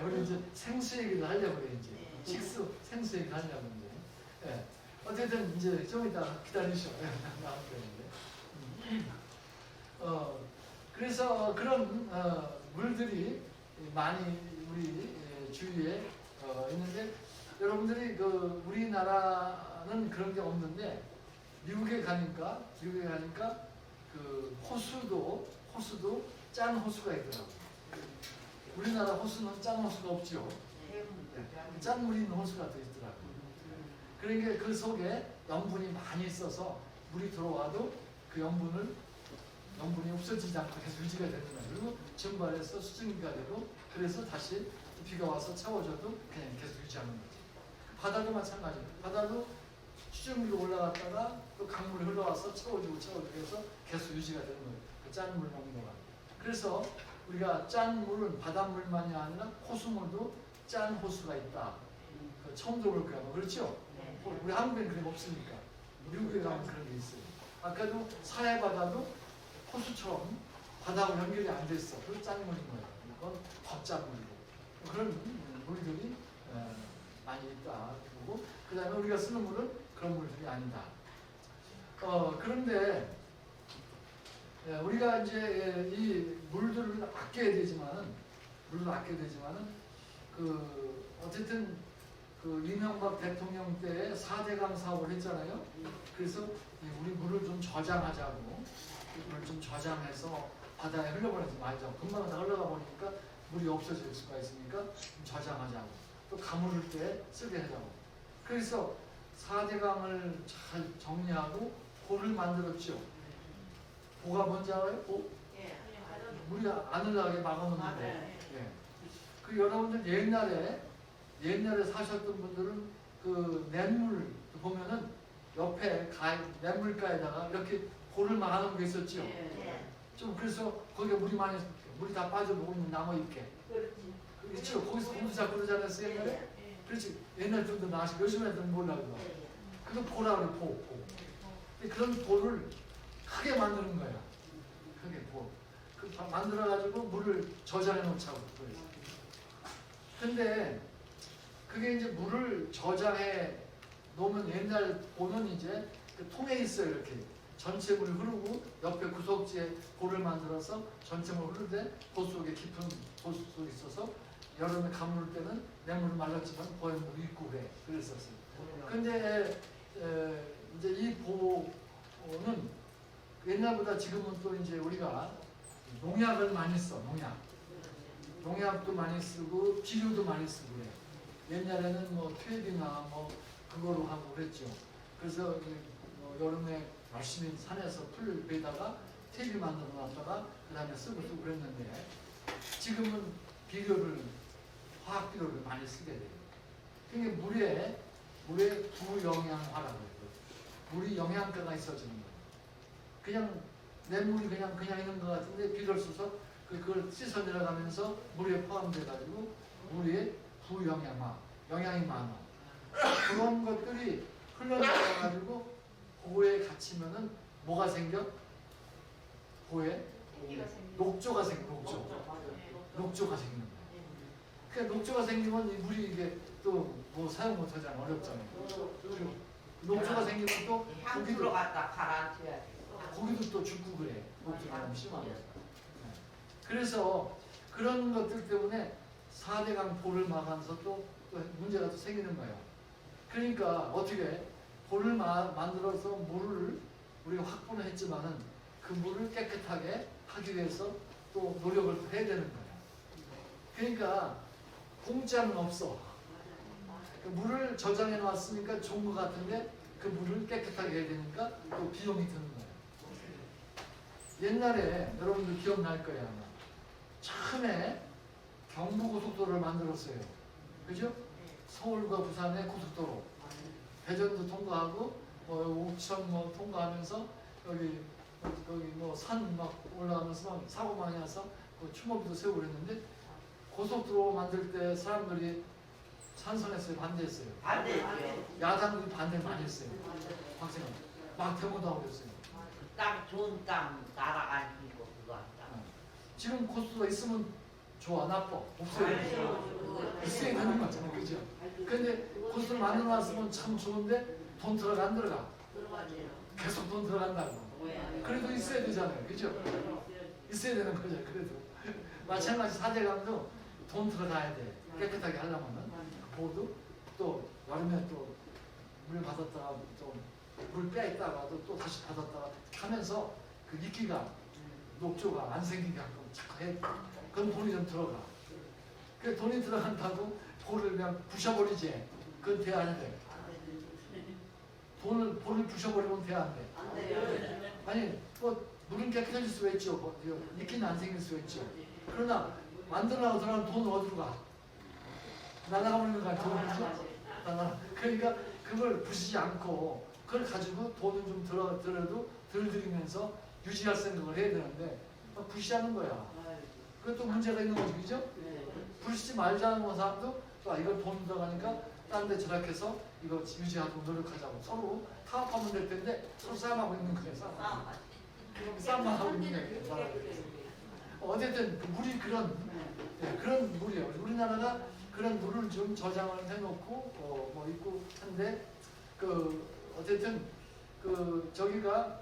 우리 이제 생수 얘기도 하려고 그래, 이제. 생수 얘기 하려고 이제. 어쨌든 이제 좀 이따 기다리셔. 나올 건데. 그래서 그런 물들이 많이 우리 주위에 있는데, 여러분들이 그 우리나라는 그런 게 없는데, 미국에 가니까 그 호수도 짠 호수가 있더라고요. 우리나라 호수는 짠 호수가 없죠. 짠물이 있는 호수가 또 있더라고요. 그러니까 그 속에 염분이 많이 있어서 물이 들어와도 그 염분이 없어지지 않고 계속 유지가 되는 거예요. 그리고 증발해서 수증기가 되고 그래서 다시 비가 와서 채워져도 그냥 계속 유지하는 거지. 바다도 마찬가지예요. 바다도 수증기로 올라갔다가 또 강물이 흘러와서 채워지고 해서 계속 유지가 되는 거예요. 그 짠물 농도가. 그래서 우리가 짠 물은 바닷물만이 아니라 호수물도 짠 호수가 있다. 처음 들어볼 거야. 그렇죠? 우리 한국엔 그게 없으니까. 미국에 가면 그런 게 있어요. 아까도 사해 바다도 호수처럼 바다하고 연결이 안 됐어. 그래서 짠물인 거예요. 이건 겉짠물이고 그런 물들이 많이 있다. 그리고 그 다음에 우리가 쓰는 물은 그런 물들이 아니다. 그런데 우리가 이제 이 물들을 아껴야 되지만은 어쨌든 그 이명박 대통령 때 4대강 사업을 했잖아요. 그래서 우리 물을 좀 저장하자고, 물을 좀 저장해서 바다에 흘려보내지 말자. 금방 다 흘러가 보니까 물이 없어질 수가 있으니까 좀 저장하자고. 또 가물을 때 쓰게 하자고. 그래서 4대강을 잘 정리하고 보를 만들었죠. 보가 뭔지 알아요? 보? 물이 안 흘러가게 막아놓는 거. 예. 그 여러분들 옛날에 사셨던 분들은 그 냇물 보면은 옆에 냇물가에다가 이렇게 보를 막아놓은 게 있었죠. 좀 그래서 거기에 물이 다 빠져보고 남아 있게. 그렇죠. 거기서 공부 자꾸 그러지 않았어요 옛날에? 그렇지. 옛날 분들 나시 요즘 애들은 몰라 그거. 그거 보라 그래 보. 근데 그런 보를 크게 만드는 거야. 크게 보. 그 만들어가지고 물을 저장해 놓자고. 근데 그게 이제 물을 저장해 놓으면 옛날 보면 이제 그 통에 있어요. 이렇게 전체 물이 흐르고 옆에 구석지에 보를 만들어서 전체 물 흐르되 보 속에 깊은 보수 속에 있어서 여름에 가물 때는 냇물은 말랐지만 보에 물이 있고 그랬었어요. 근데 이제 이 보는 옛날보다 지금은 또 이제 우리가 농약을 많이 써. 농약도 많이 쓰고 비료도 많이 쓰고 그래. 옛날에는 뭐 퇴비나 뭐 그거로 하고 그랬죠. 그래서 뭐 여름에 열심히 산에서 풀 베다가 퇴비 만들어 놨다가 그 다음에 쓰고 그랬는데 지금은 화학 비료를 많이 쓰게 돼요. 그러니까 물에 부영양화라고 해요. 물이 영양가가 있어지는 거예요. 그냥 냇물이 그냥 있는 것 같은데 비료를 써서 그걸 씻어 내려가면서 물에 포함돼가지고 물에 부영양화, 영양이 많아. 그런 것들이 흘러나가가지고 보에 갇히면은 뭐가 생겨? 보에 녹조가 생겨. 녹조가 생기는 거야. 그러니까 녹조가 생기면 이 물이 이게 또 뭐 사용 못하잖아. 어렵잖아요. 그리고 녹조가 생기면 또 향수로 갖다 가라앉혀야 돼. 고기도 또 죽고 그래. 녹조가 너무 심하게. 그래서 그런 것들 때문에 4대강 보를 막아서 또 문제가 또 생기는 거예요. 그러니까 어떻게 보를 만들어서 물을 우리가 확보는 했지만은 그 물을 깨끗하게 하기 위해서 또 노력을 해야 되는 거예요. 그러니까 공짜는 없어. 그 물을 저장해 놨으니까 좋은 것 같은데 그 물을 깨끗하게 해야 되니까 또 비용이 드는 거예요. 옛날에 여러분들 기억날 거예요 아마. 처음에 경부고속도로를 만들었어요. 그죠? 서울과 부산의 고속도로. 대전도 통과하고 옥천 통과하면서 여기 뭐 산 막 올라가면서 막 사고 많이 나서 추모비도 세우고 그랬는데 고속도로 만들 때 사람들이 찬성했어요, 반대했어요. 반대죠. 야당들이 반대 많이 했어요. 박생각 막 데모도 하고 그랬어요. 땅 좋은 땅 날아가지고 그거 한다. 지금 고속도로가 있으면 좋아, 나빠, 없어요. 있어야 되는 거잖아요, 그죠? 근데 고속도로 만들어놨으면 참 좋은데 돈 들어가 안 들어가? 계속 돈 들어간다고. 그래도 있어야 되잖아요, 그죠? 있어야 되는 거죠, 그래도. 마찬가지 4대강도 돈 들어가야 돼. 깨끗하게 하려면은. 보도 또 여름에 또 물 받았다가 또 물 빼있다가도 또 다시 받았다가 하면서 그 이끼가 녹조가 안 생기게 하고 자꾸 해. 그럼 돈이 좀 들어가. 그 돈이 들어간다고 볼을 그냥 부셔버리지. 그건 돼 안 돼. 볼을 부셔버리면 돼 안 돼. 아니 뭐 물은 깨끗해질 수가 있죠. 이끼는 안 생길 수가 있죠. 그러나 만들어라고 들어가면 돈은 어디로 가? 날아가버리는 거야. 돈을. 그러니까 그걸 부시지 않고 그걸 가지고 돈을 좀 들어도 덜 들이면서 유지할 생각을 해야 되는데 부시하는 거야. 그것도 문제가 있는 거죠, 그죠? 부시지 말자는 사람도 또 이걸 돈 들어가니까 다른 데 절약해서 이거 유지하도록 노력하자고 서로 타협하면 될 텐데 서로 싸움하고 있는 거예요. 싸움만 하고 있는 거예요. 어쨌든 그 물이 그런 물이에요. 우리나라가 그런 물을 좀 저장을 해놓고 뭐 있고 한데 그 어쨌든 그 저기가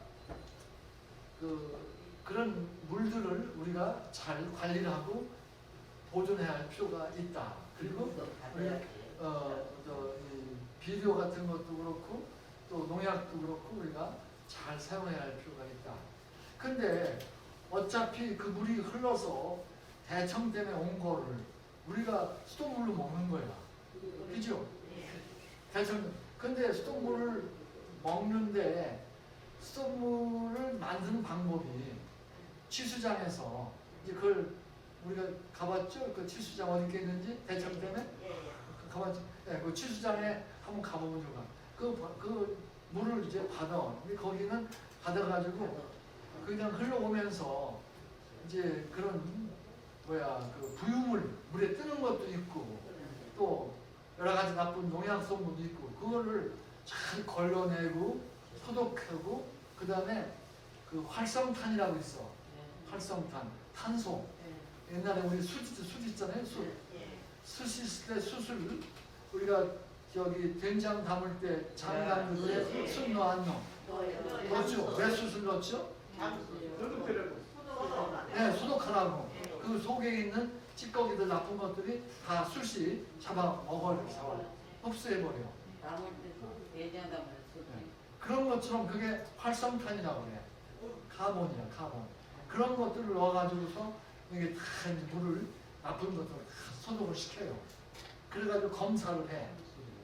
그런 물들을 우리가 잘 관리를 하고 보존해야 할 필요가 있다. 그리고 우리가 이 비료 같은 것도 그렇고 또 농약도 그렇고 우리가 잘 사용해야 할 필요가 있다. 근데 어차피 그 물이 흘러서 대청 때문에 온 거를 우리가 수돗물로 먹는 거야. 그죠? 대청. 근데 수돗물을 먹는데 수돗물을 만드는 방법이 치수장에서 이제 그걸 우리가 가봤죠? 그 치수장 어디 있는지 대청 때문에 가봤죠? 네, 그 치수장에 한번 가보면 좋아. 그 물을 이제 받아. 근데 거기는 받아가지고 그냥 흘러오면서 이제 그런 그 부유물 물에 뜨는 것도 있고 또 여러 가지 나쁜 농약 성분도 있고 그거를 잘 걸러내고 소독하고 그 다음에 그 활성탄이라고 있어. 활성탄, 탄소. 옛날에 우리 숯 있잖아요. 숯 있을 때 숯을 우리가 저기 된장 담을 때 장 담을 때 숯 넣어 안 넣어? 넣었죠. 왜 숯을 넣었죠? 네, 소독하라고. 그 속에 있는 찌꺼기들 나쁜 것들이 다 숯이 잡아 먹어 흡수해버려. 그런 것처럼 그게 활성탄이라고 그래. 카본이야, 카본. 그런 것들을 넣어가지고서 이게 다 이제 물을 나쁜 것들을 다 소독을 시켜요. 그래가지고 검사를 해.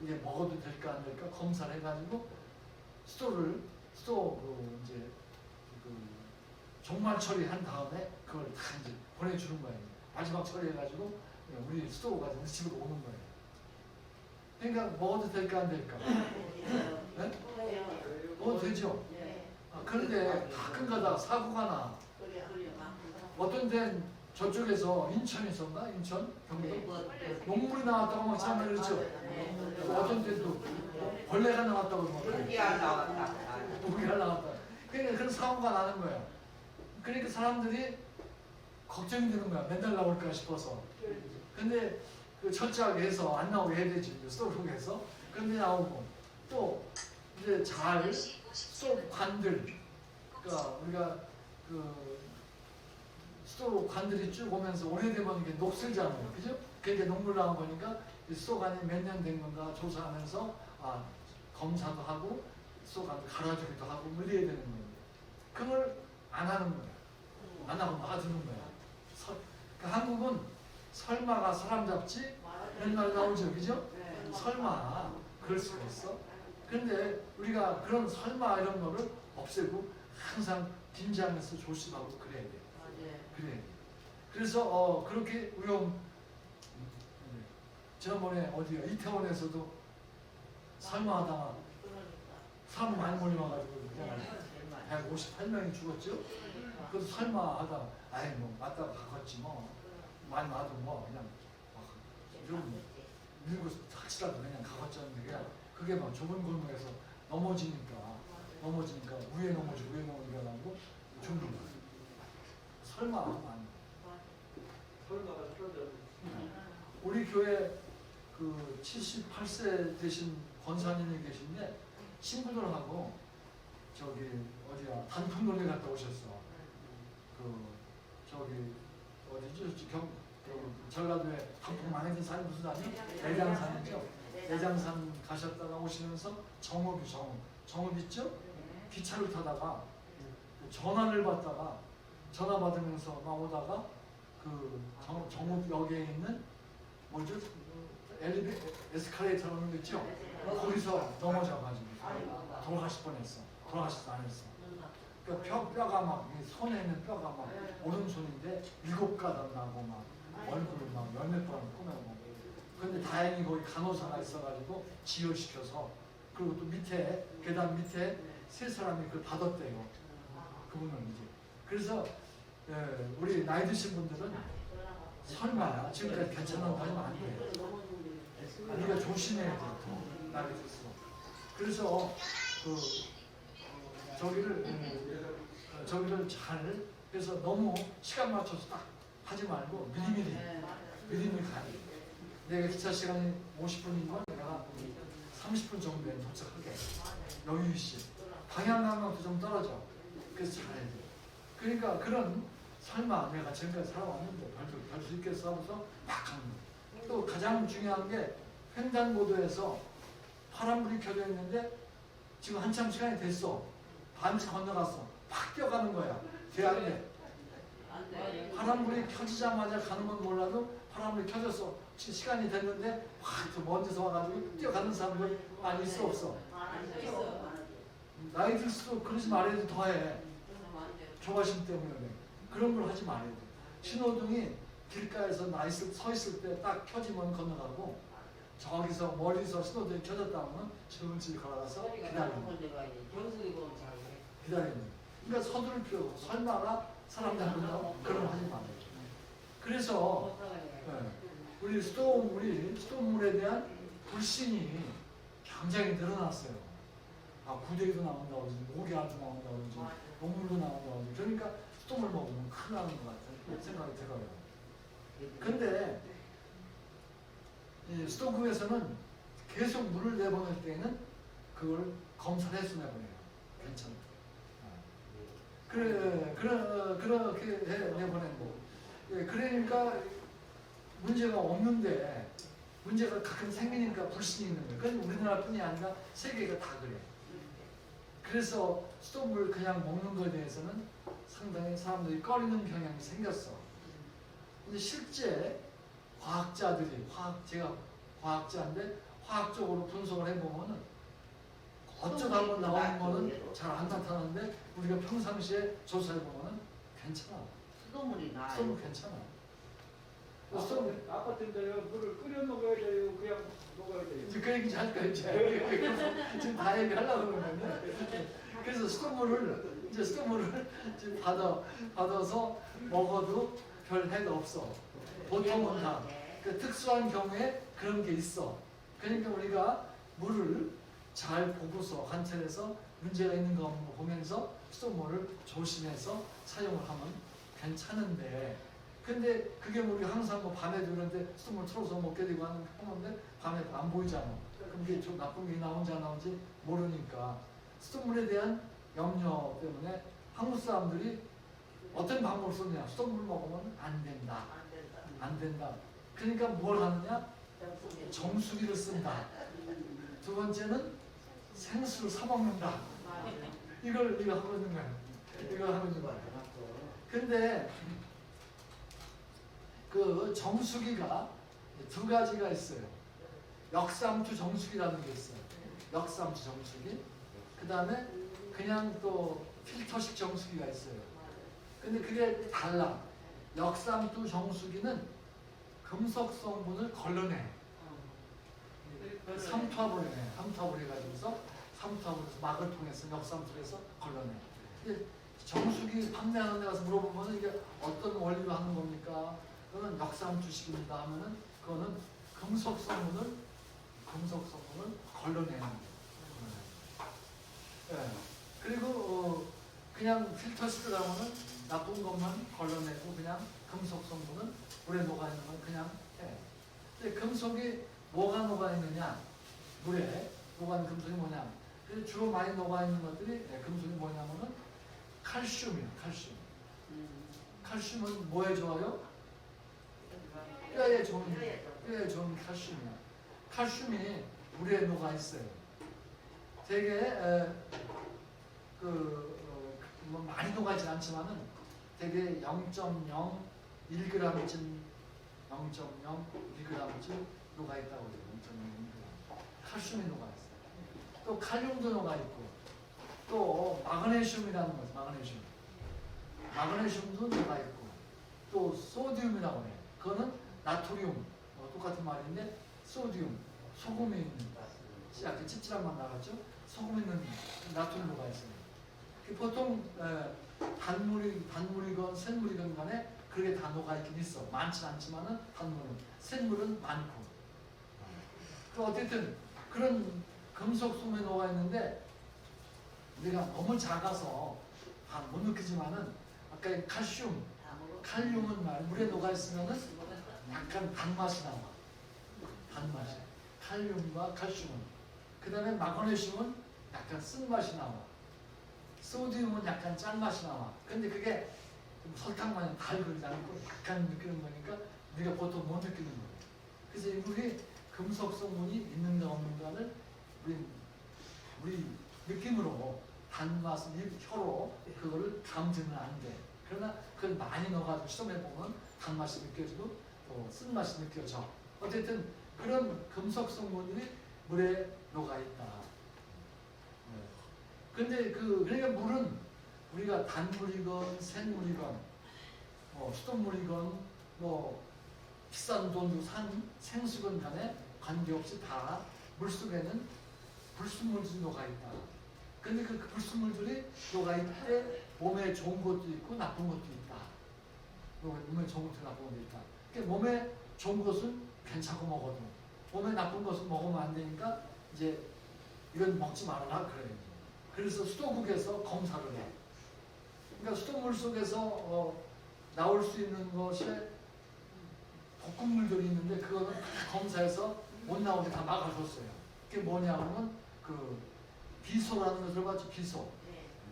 이게 먹어도 될까 안 될까 검사를 해가지고 스토 이제 종말 처리한 다음에 그걸 다 이제 보내주는 거예요. 마지막 처리해가지고 우리 스토어가 우리 집으로 오는 거예요. 그러니까 먹어도 될까 안 될까? 네? 먹어도 되죠. 그런데 가끔 가다 사고가 나. 어떤 데는 저쪽에서 인천에서인가? 인천? 경기도? 녹물이 나왔다고 막 처음에 그랬죠. 어떤 데도 벌레가 나왔다고 막 모기가 나왔다. 모기가 나왔다. 그러니까 그런 사고가 나는 거예요. 그러니까 사람들이 걱정이 되는 거야. 맨날 나올까 싶어서. 근데 그 철저하게 해서 안 나오게 해야 되지. 스토브에서. 근데 나오고 또 이제 잘 스토브 관들. 그러니까 우리가 그 스토브 관들이 쭉 오면서 오래되면 이게 녹슬잖아요. 그죠? 그게 녹물 나온 거니까 이 스토관이 몇 년 된 건가 조사하면서 검사도 하고 스토관 갈아주기도 하고 뭐 이래야 되는 거예요. 그걸 안 하는 거야. 안 하고 놔두는 거야. 그러니까 한국은 설마가 사람 잡지? 맨날 나오죠. 그죠? 설마 그럴 수가 있어? 그런데 우리가 그런 설마 이런 거를 없애고 항상 긴장해서 조심하고 그래야 돼. 그래. 그래서 그렇게 지난번에 어디야? 이태원에서도 설마하다가 사람 많이 몰려와가지고 그냥 158명이 죽었죠? 그래서 설마하다 아이 뭐 맞다가 가겠지 뭐 많이 와도 뭐 그냥 좀 밀고 착시라도 그냥 가겠자는데 그냥 그게 막 좁은 골목에서 넘어지니까 위에 넘어지고 죽는 거야. 설마 하면 안 돼. 설마가 틀어져. 우리 교회 그 78세 되신 권사님이 계신데 친구들하고 저기 어디야 단풍 놀이 갔다 오셨어. 그 저기 어디지 전라도에 단풍 많이 든 산이 무슨 산이? 내장산이죠. 내장산 가셨다가 오시면서 정읍 있죠? 기차를 타다가 전화를 받다가 전화 받으면서 나오다가 그 정읍역에 있는 뭐죠? 에스컬레이터 하는 거 있죠? 거기서 넘어져가지고 돌아가실 뻔했어. 돌아가시지 않았어. 그러니까 뼈가 막 손에 있는 뼈가 막 오른손인데 7가닥 나고 막 얼굴을 막 열몇 번 꾸며고. 근데 다행히 거기 간호사가 있어가지고 지혈시켜서 그리고 또 밑에 계단 밑에 세 사람이 그걸 받았대요. 그분은 이제. 그래서 우리 나이 드신 분들은 설마 지금까지 괜찮은 거 하면 안 돼요. 우리가 조심해야 돼. 나이 들수록. 그래서 저기를 잘 그래서 너무 시간 맞춰서 딱 하지 말고 미리미리 가야 돼. 내가 기차 시간이 50분이면 내가 30분 정도에 도착하게 여유 있이 방향 감각도 좀 떨어져. 그래서 잘해야 돼. 그러니까 그런 설마 내가 지금까지 살아왔는데 갈 수 있겠어 하면서 막 가는 거야. 또 가장 중요한 게 횡단보도에서 파란불이 켜져 있는데 지금 한참 시간이 됐어. 반지 건너갔어. 팍 뛰어가는 거야. 돼 안 돼? 파란불이 켜지자마자 가는 건 몰라도 파란불이 켜졌어. 시간이 됐는데 확 먼지서 와가지고 뛰어가는 사람들 많이 있어 없어? 나이 들수록 그러지 말아야 돼. 더해. 조바심 때문에 그래. 그런 걸 하지 말아야 돼. 신호등이 길가에서 서 있을 때 딱 켜지면 건너가고 저기서 멀리서 신호등이 켜졌다 하면 천천히 걸어가서 기다리는 거야. 그러니까 서두를 필요 없고 설마가 사람 잡는다고 그런 거 하지 말아요. 그래서 우리 스톰물에 대한 불신이 굉장히 늘어났어요. 구데기도 나온다고 하지, 모기알도 나온다고 하지, 녹물도 나온다고 하지. 그러니까 스톰을 먹으면 큰일 나는 것 같은 생각이 들어요. 근데 스톰급에서는 계속 물을 내보낼 때는 그걸 검사를 해서 내보내요. 괜찮아. 그렇게 내보낸 거. 그러니까 문제가 없는데 문제가 가끔 생기니까 불신이 있는 거예요. 그건 우리나라뿐이 아니라 세계가 다 그래. 그래서 스톰을 그냥 먹는 것에 대해서는 상당히 사람들이 꺼리는 경향이 생겼어. 근데 실제 과학자들이 제가 과학자인데 화학적으로 분석을 해보면은 어쩌다 보면 나오는 거는 잘 안 나타나는데 우리가 평상시에 조사해보면은 괜찮아. 수돗물이 나요. 스톰 괜찮아. 아파트인데요. 물을 끓여 먹어야 돼요. 그냥 먹어야 돼요. 이제 그 얘기 할 거야 이제. 지금 다 얘기하려고 그러는데. 그래서 스톰물을 지금 받아서 먹어도 별 해도 없어. 보통은 다. 그 특수한 경우에 그런 게 있어. 그러니까 우리가 물을 잘 보고서 관찰해서 문제가 있는 거 보면서 스톰물을 조심해서 사용을 하면 괜찮은데, 근데 그게 우리 항상 밤에도 그런데 스톰물 틀어서 먹게 되고 하는데 밤에 안 보이잖아. 그럼 이게 좀 나쁜 게 나온지 안 나온지 모르니까 스톰물에 대한 염려 때문에 한국 사람들이 어떤 방법을 쓰느냐. 스톰물 먹으면 안 된다. 안 된다. 그러니까 뭘 하느냐? 정수기를 쓴다. 두 번째는 생수를 사 먹는다. 이거 하고 있는 거야. 이거 하고 있는 거야. 근데 그 정수기가 두 가지가 있어요. 역삼투 정수기라는 게 있어요. 역삼투 정수기. 그 다음에 그냥 또 필터식 정수기가 있어요. 근데 그게 달라. 역삼투 정수기는 금속 성분을 걸러내. 삼투압을 해. 삼투압을 해가지고서 막을 통해서 역삼투에서 걸러내. 근데 정수기 판매하는 데 가서 물어보면 이게 어떤 원리로 하는 겁니까? 그거는 역삼투식입니다 하면은 그거는 금속 성분을 걸러내는 거예요. 네. 그리고 그냥 필터식을 하면은 나쁜 것만 걸러내고 그냥 금속 성분은 물에 녹아 있는 건 그냥 해. 근데 금속이 뭐가 녹아 있느냐? 물에 녹아 있는 금속이 뭐냐? 주로 많이 녹아 있는 것들이 금속이 뭐냐면은 칼슘이에요. 칼슘은 뭐에 좋아요? 뼈에 좋은 칼슘이야. 칼슘이 물에 녹아 있어요. 되게 뭐 많이 녹아 있지 않지만은 되게 0.01g쯤 0.01g쯤 녹아 있다고 그래요. 0.01g. 칼슘이 녹아 있어요. 또 칼륨도 녹아 있고, 또 마그네슘이라는 거죠. 마그네슘도 녹아 있고, 또 소듐이라고 해요. 그거는 나트륨, 똑같은 말인데 소듐, 소금이 있는, 약간 찝찝한 맛 나갔죠? 소금 있는 나트륨 녹아 있어요. 보통 단물이건 샘물이건 간에 그게 다 녹아 있긴 있어. 많진 않지만은 단물은, 샘물은 많고. 그 어쨌든 그런 금속 속에 녹아 있는데 우리가 너무 작아서 못 느끼지만은 아까 이 칼슘, 칼륨은 물에 녹아 있으면은 약간 단맛이 나와. 단맛이. 칼륨과 칼슘은. 그 다음에 마그네슘은 약간 쓴맛이 나와. 소디움은 약간 짠맛이 나와. 근데 그게 좀 설탕만이 달그지 않고 약간 느끼는 거니까 우리가 보통 못 느끼는 거예요. 그래서 우리 금속 성분이 있는가 없는가를 우리 느낌으로 단맛을 혀로 그거를 감지는 안 돼. 그러나 그걸 많이 넣어가지고 시험해 보면 단맛이 느껴지고 또 쓴맛이 느껴져. 어쨌든 그런 금속 성분들이 물에 녹아 있다. 근데 그러니까 물은 우리가 단물이건 생물이건 수돗물이건 비싼 돈도 산 생수건 간에 관계없이 다 물속에는 불순물들이 녹아 있다. 근데 그 불순물들이 녹아 있을 때 몸에 좋은 것도 있고 나쁜 것도 있다. 몸에 좋은 것도 나쁜 것도 있다. 그러니까 몸에 좋은 것은 괜찮고 먹어도 몸에 나쁜 것은 먹으면 안 되니까 이제 이건 먹지 말아라 그래요. 그래서 수도국에서 검사를 해. 그러니까 수돗물 속에서 나올 수 있는 것이 독극물들이 있는데 그거는 검사해서 못 나오게 다 막아줬어요. 그게 뭐냐면 그 비소라는 거 들어봤죠?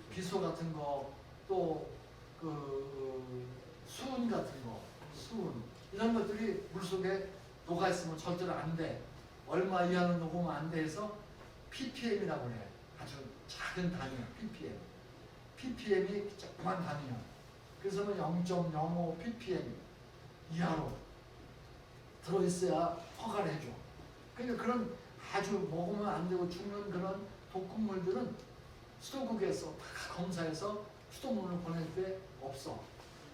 비소 같은 거, 또 수은 같은 거, 수은 이런 것들이 물 속에 녹아 있으면 절대로 안 돼. 얼마 이하는 녹으면 안 돼 해서 ppm이라고 그래. 아주 작은 단위야. ppm이 조그만 단위야. 그래서 0.05 ppm 이하로 들어있어야 허가를 해줘. 그러니까 그런 아주 먹으면 안 되고 죽는 그런 독극물들은 수도국에서 다 검사해서 수돗물을 보낼 때 없어.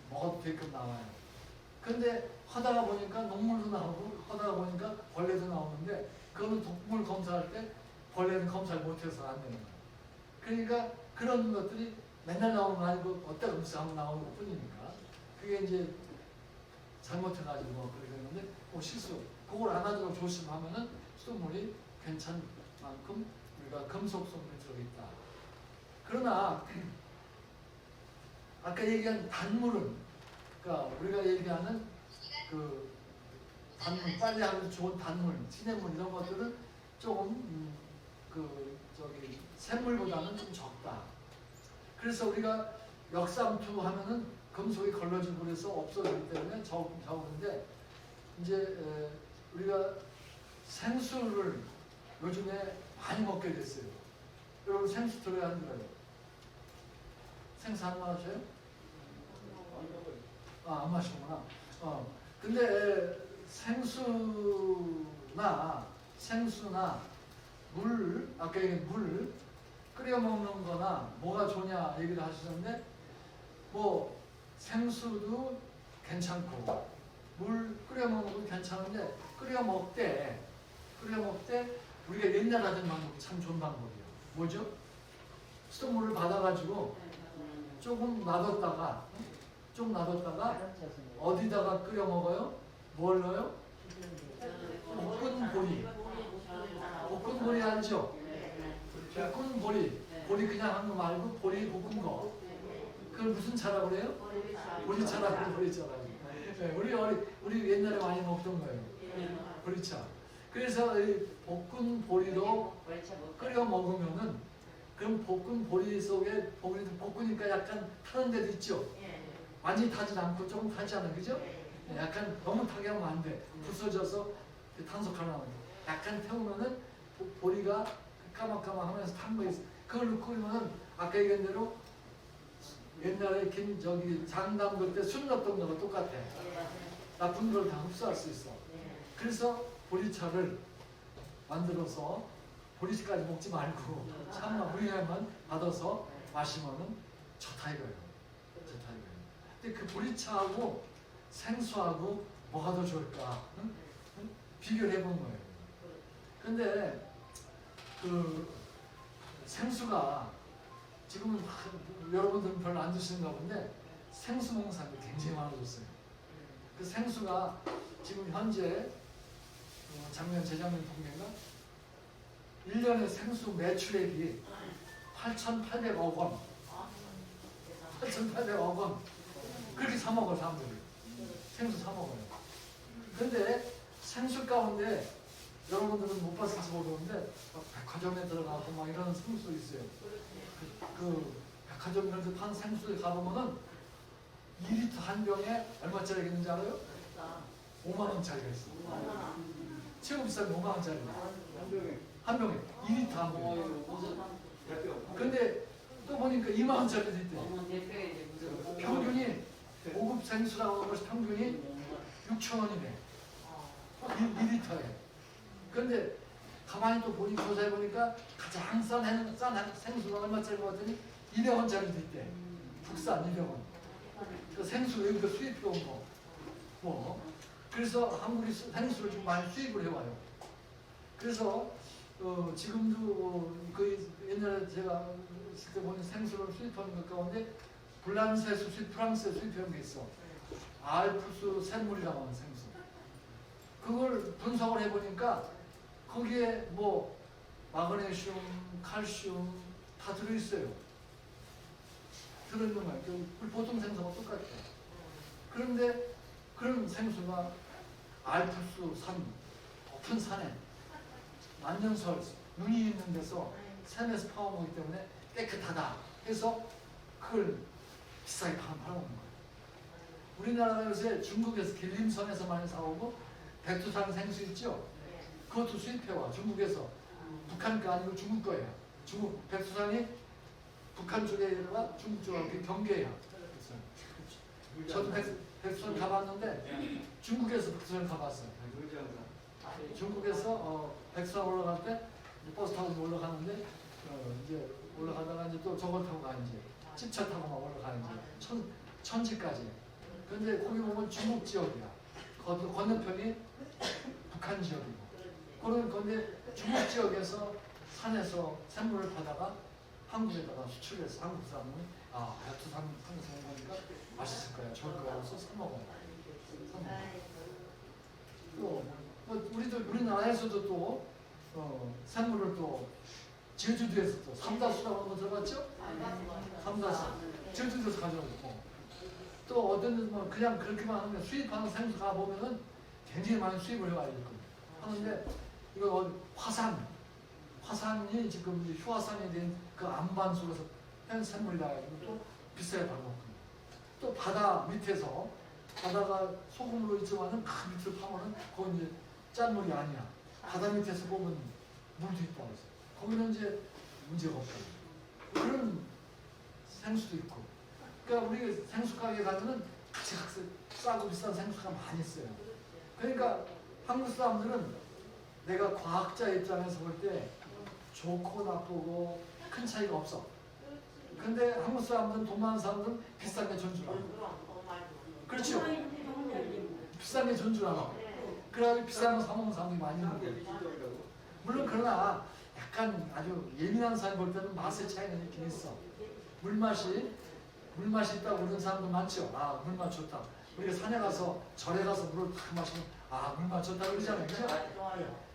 먹어도 되게끔 나와요. 근데 하다가 보니까 녹물도 나오고 하다가 보니까 벌레도 나오는데 그거는 독극물 검사할 때 벌레는 검사를 못해서 안 되는 거야. 그러니까 그런 것들이 맨날 나오는 거 아니고 어떤 음식 한번 나오는 것 뿐이니까 그게 이제 잘못해가지고 그렇게 되는데 실수. 그걸 안 하도록 조심하면은 수돗물이 괜찮은 만큼 우리가 금속 성분이 들어있다. 그러나 아까 얘기한 단물은 그러니까 우리가 얘기하는 그 단물, 빨리 하기 좋은 단물, 진해물 이런 것들은 조금 샘물보다는 좀 적다. 그래서 우리가 역삼투 하면은 금속이 걸러지고 그래서 없어지기 때문에 적은데 이제 우리가 생수를 요즘에 많이 먹게 됐어요. 여러분 생수 들어야 안 들어요? 생수 안 마셔요? 안 마시구나. 근데 생수나 물, 아까 얘기한 물 끓여 먹는 거나 뭐가 좋냐 얘기를 하시는데 생수도 괜찮고 물 끓여 먹는 것도 괜찮은데 끓여 먹때 우리가 옛날 하던 방법이 참 좋은 방법이에요. 뭐죠? 수돗물을 받아가지고 조금 놔뒀다가 어디다가 끓여 먹어요? 뭘 넣어요? 볶은 보리 알죠? 볶은 보리 그냥 한 거 말고 보리 볶은 거. 그걸 무슨 차라고 그래요? 보리차라고 보리차라고. 우리 옛날에 많이 먹던 거예요. 보리차. 그래서 이 볶은 보리로 끓여 먹으면은 그럼 볶은 보리 속에 보리도 볶으니까 약간 타는 데도 있죠. 완전히 타지 않고 조금 타지 않아, 그죠? 약간 너무 타게 하면 안 돼. 부서져서 탄속하나 나오는. 약간 태우면은 보리가 까맣까맣하면서 탄 거 있어. 그걸 넣고 그러면은 아까 얘기한 대로 옛날에 장 담글 때 술 넣었던 거랑 똑같아. 나쁜 걸 다 흡수할 수 있어. 그래서 보리차를 만들어서 보리차까지 먹지 말고 참만 우리만 받아서 마시면은 좋다 이거예요. 근데 그 보리차하고 생수하고 뭐가 더 좋을까? 응? 비교를 해본 거예요. 근데 그 생수가 지금은 여러분들은 별로 안 드시는가 본데 생수 먹는 사람이 굉장히 많아졌어요. 그 생수가 지금 현재 작년 재작년 통계인가 1년에 생수 매출액이 8,800억 원, 8,800억 원 그렇게 사 먹어 사람들이. 생수 사 먹어요. 근데 생수 가운데 여러분들은 못 봤을지 모르는데 백화점에 들어가고 막 이런 생수 있어요. 그 백화점 이런 데 파는 생수에 가보면은 2리터 한 병에 얼마짜리가 있는지 알아요? 5만 원짜리가 있어. 최고 비싼 게 5만 원짜리. 한 병에 2리터 한 병에. 근데 또 보니까 2만 원짜리도 있대. 평균이 5급 생수라고 하는 것이 평균이 6,000원이네. 2리터에. 근데 가만히 또 보니 조사해 보니까 가장 싼 생수가 얼마짜리 봤더니 200원짜리도 있대. 국산 200원. 그 생수 외국에 수입해 온 거. 그래서 한국이 생수를 좀 많이 수입을 해와요. 그래서 지금도 그 옛날에 제가 있을 때 보니 생수를 수입하는 것 가운데 불란스에서 프랑스에 수입해온 게 있어. 알프스 샘물이라고 하는 생수. 그걸 분석을 해보니까 거기에 뭐 마그네슘, 칼슘 다 들어있어요. 들어있는 거예요. 보통 생수하고 똑같아요. 그런데 그런 생수가 알프스 산, 높은 산에 만년설, 눈이 있는 데서 산에서 파워먹기 때문에 깨끗하다 해서 그걸 비싸게 팔아먹는 거예요. 우리나라가 요새 중국에서 길림성에서 많이 사오고 백두산 생수 있죠? 그것도 수입해와 중국에서. 북한 거 아니고 중국 거예요. 중국 백두산이 북한 쪽에 와 중국 쪽하고 경계예요. 저도 백두산 가봤는데 중국에서 백두산 가봤어요. 중국에서 백두산 올라갈 때 버스 타고 올라가는데 이제 올라가다가 이제 또 저걸 타고 가는지 찝차 타고 막 올라가는지 천지까지. 근데 거기 보면 중국 지역이야. 거기 건너편이 북한 지역이고. 그런 건데 중국 지역에서 산에서 샘물을 받아가 한국에다가 수출해서 한국 사람은 백두산 산에서 온 거니까 맛있을 거야, 좋을 거야 해서 사 먹어요. 또 우리나라에서도 또 샘물을 또 제주도에서 또 삼다수라고 하는 거 들어봤죠? 삼다수. 제주도에서 가져오고 또 어떤 뭐 그냥 그렇게만 하면 수입하는 생수 가 보면은 굉장히 많이 수입을 해와야 되거든요. 하는데 이거 화산이 지금 휴화산이 된 그 안반수에서 현 샘물이라 가지고 또 비싸게 팔고 또 바다 밑에서 바다가 소금으로 있지만은 그 밑을 파면은 그건 이제 짠물이 아니야. 바다 밑에서 보면 물도 있다고 해서 거기는 이제 문제가 없고 그런 생수도 있고. 그러니까 우리 생수 가게 가면은 같이 싸고 비싼 생수가 많이 있어요. 그러니까 한국 사람들은 내가 과학자 입장에서 볼 때 좋고 나쁘고 큰 차이가 없어. 근데 한국 사람들은 돈 많은 사람들은 비싼 게 존중하고. 그렇죠? 비싼 게 존중하고. 그래가지고 비싼 거 사먹는 사람들이 많이 있는 거예요. 물론 그러나 약간 아주 예민한 사람이 볼 때는 맛의 차이는 있긴 있어. 물맛이 있다고 그러는 사람도 많죠. 물맛 좋다. 우리가 산에 가서 절에 가서 물을 탁 마시면 물맛 좋다 그러잖아요. 그죠?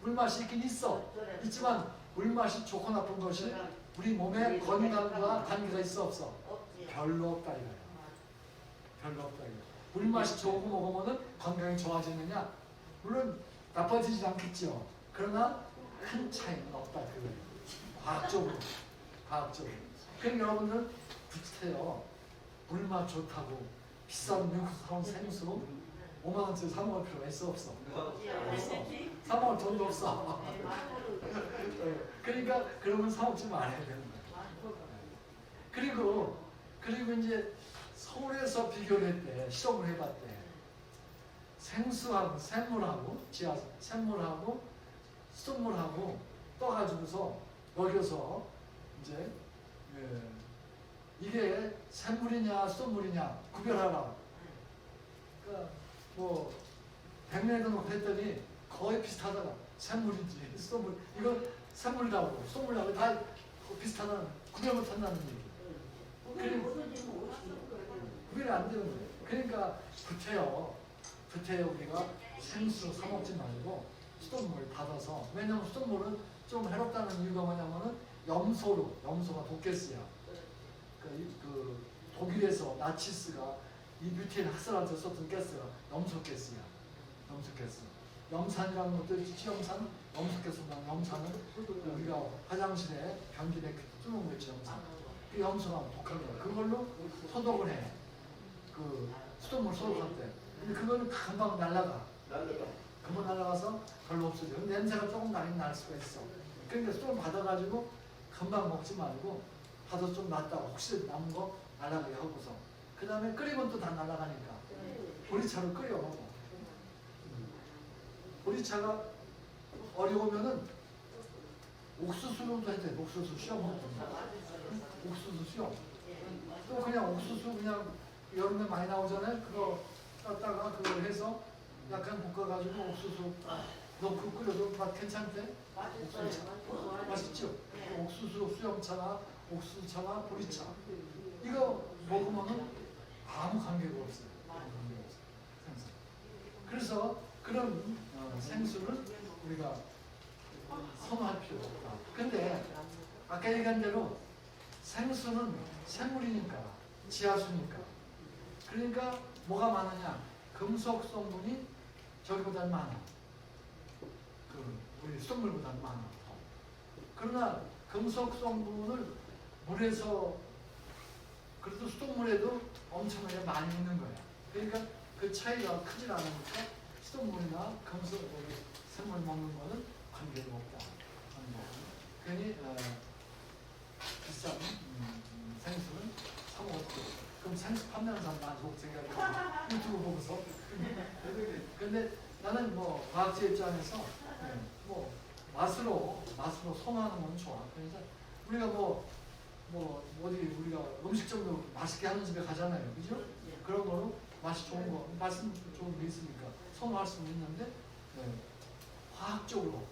물맛이 있긴 있어. 있지만 물맛이 좋고 나쁜 것이 우리 몸에 건강과 관계가 있어 없어? 별로 없다 이거예요. 별로 없다 이거예요. 물맛이 좋은 거 먹으면 건강이 좋아지느냐? 물론 나빠지지 않겠죠. 그러나 큰 차이는 없다 그거예요. 과학적으로. 그럼 여러분들은 비슷해요. 물맛 좋다고 비싼 미국에서 사온 생수 5만 원짜리 사 먹을 필요가 있어 없어? 없어. 사 먹을 돈도 없어. 그러니까 그러면 사 먹지 말아야 되는 거야. 그리고 이제 서울에서 비교를 했대. 실험을 해봤대. 생수하고 샘물하고 샘물하고 수돗물하고 떠가지고서 먹여서 이제 이게 샘물이냐 수돗물이냐 구별하라. 그러니까 뭐 100ml 놓고 했더니 거의 비슷하더라. 샘물인지 수돗물 이거 샘물이라고 수돗물이라고 다 비슷하다는 구별 못한다는 얘기. 구별이 안 되는 거예요. 그러니까 구태여 우리가 생수 사 먹지 말고 수돗물을 받아서. 왜냐면 수돗물은 좀 해롭다는 이유가 뭐냐면은 염소가 독가스야. 그 독일에서 나치스가 이 뮤테인 학살할 때 썼던 가스가 염소가스야. 염소가스. 염산이라는 것도 치염산, 염소가스라는 염산은 우리가 화장실에 변기에 뜨는 거 있죠, 염산. 그 염소가 독한 거야. 그걸로 소독을 해. 그 수돗물 소독할 때. 근데 그거는 금방 날아가. 금방 날아가서 별로 없어져. 근데 냄새가 조금 나긴 날 수가 있어. 그러니까 수돗물 받아가지고 금방 먹지 말고 받아서 좀 놨다가 혹시 남은 거 날아가게 하고서. 그 다음에 끓이면 또 다 날아가니까 보리차로 끓여 먹어. 보리차가 어려우면은 옥수수로도 해도 돼. 옥수수 수염 먹는 거. 옥수수 수염. 또 그냥 옥수수 그냥 여름에 많이 나오잖아요. 그거 땄다가 그걸 해서 약간 볶아가지고 옥수수 넣고 끓여도 맛 괜찮대. 맛있죠? 옥수수 수염차나 옥수수차나 보리차 이거 먹으면은 아무 관계가 없어요. 생수. 그래서 그런 생수를 우리가 선호할 필요가 없다. 근데 아까 얘기한 대로 생수는 생물이니까 지하수니까 그러니까 뭐가 많으냐? 금속 성분이 저기보다 많아. 우리 수돗물보다 많아. 그러나 금속 성분을 물에서 그래도 수돗물에도 엄청나게 많이 있는 거야. 그러니까 그 차이가 크질 않으니까 수돗물이나 금속 생물 먹는 거는 관계가 없다. 괜히 비싼 생수는 사 먹었고 그럼 생수 판매하는 사람 나한테 욕쟁이가 유튜브 보고서 근데 나는 뭐 과학자 입장에서 뭐 맛으로 선호하는 건 좋아. 그래서 우리가 어디 우리가 음식점도 맛있게 하는 집에 가잖아요, 그죠? 그런 거로 맛이 좋은 거, 맛은 좋은 게 있으니까 선호할 수는 있는데 과학적으로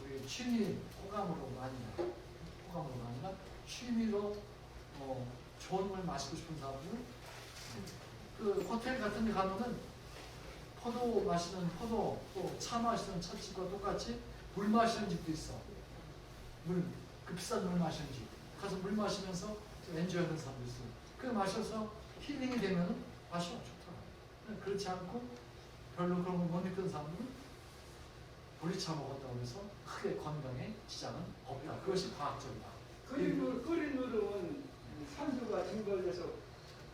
우리 취미 호감으로가 아니라 취미로 좋은 걸 마시고 싶은 사람들은 그 호텔 같은 데 가면은 포도 마시는 포도 또 차 마시는 차집과 똑같이 물 마시는 집도 있어. 그 비싼 물 마시는 집. 가서 물 마시면서 엔조이하는 사람도 있어. 그 마셔서 힐링이 되면은 맛이 좋더라. 그렇지 않고 별로 그런 걸 못 느끼는 사람들은 보리차 먹었다고 해서 크게 건강에 지장은 없다. 그것이 과학적이다. 끓인 물은 산소가 증발돼서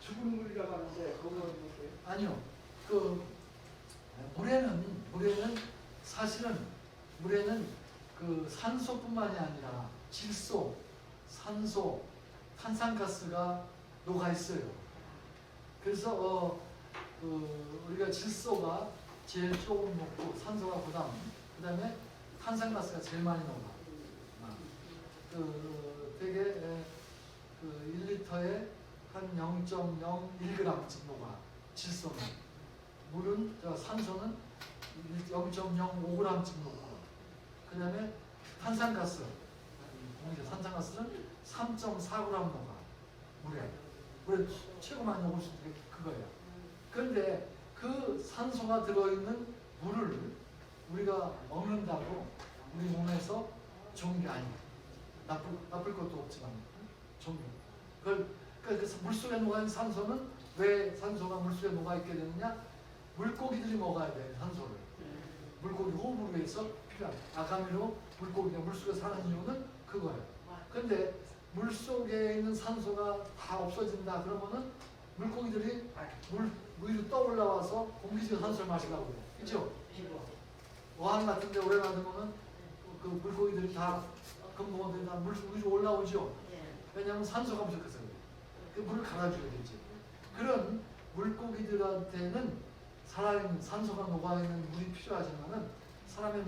죽은 물이라고 하는데 그거는 어때요? 아니요. 물에는 사실은 그 산소뿐만이 아니라 질소, 산소, 탄산가스가 녹아 있어요. 그래서 우리가 질소가 제일 조금 녹고 산소가 그다음에 탄산가스가 제일 많이 녹아. 되게 1리터에 한 0.01g쯤 녹아. 질소는. 산소는 0.05g쯤 녹고. 그 다음에 탄산가스는 3.4g 녹아. 물에 최고 많이 녹을 수 있는 게 그거예요. 그런데 그 산소가 들어있는 물을 우리가 먹는다고 우리 몸에서 좋은 게 아니야. 나쁠 것도 없지만 좋은 게. 그래서 물속에 녹아있는 산소는 왜 산소가 물속에 녹아있게 되느냐? 물고기들이 먹어야 돼, 산소를. 물고기 호흡을 위해서 필요한. 아가미로 물고기가 물속에 사는 이유는 그거예요. 근데 물속에 있는 산소가 다 없어진다 그러면은 물고기들이 물 위로 떠올라와서 공기 중에 산소를 마시려고 그래. 그죠? 어항 같은 데 오래 놔두면은 그 물고기들이 다 금붕어들이 다 물 위로 올라오죠? 왜냐하면 산소가 부족해서 그래. 그 물을 갈아줘야 되지. 그런 물고기들한테는 살아있는 산소가 녹아있는 물이 필요하지만은 사람이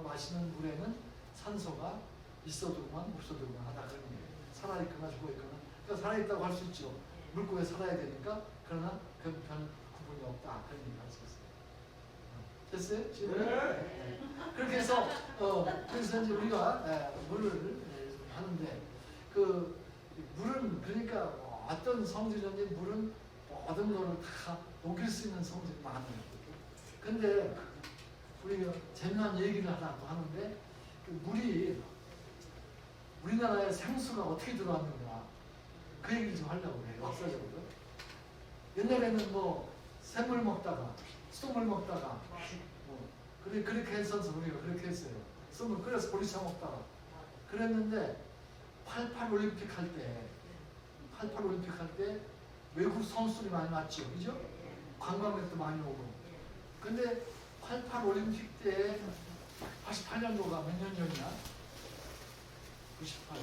마시는 물에는 산소가 있어도만 없어도만 하다 그런 얘기예요. 살아있거나 죽어있거나. 그러니까 살아있다고 할 수 있죠. 물고기에 살아야 되니까. 그러나 별 구분이 없다. 그런 얘기 할 수 있어요. 됐어요? 지금? 네. 그렇게 해서 그래서 이제 우리가 물을 하는데 물은 그러니까 어떤 성질이든지 물은 모든 거를 다 녹일 수 있는 성질이 많아요. 근데 우리가 재미난 얘기를 하려고 하는데 그 물이 우리나라에 생수가 어떻게 들어왔는가 그 얘기를 좀 하려고 해요. 역사적으로. 옛날에는 뭐 샘물 먹다가 수돗물 먹다가 뭐 그렇게 했어서 우리가 그렇게 했어요. 수돗물 끓여서 보리차 먹다가 그랬는데 88 올림픽 할 때 외국 선수들이 많이 왔죠. 그죠? 관광객도 많이 오고. 근데 88 올림픽 때 88년도가 몇 년 전이야? 98.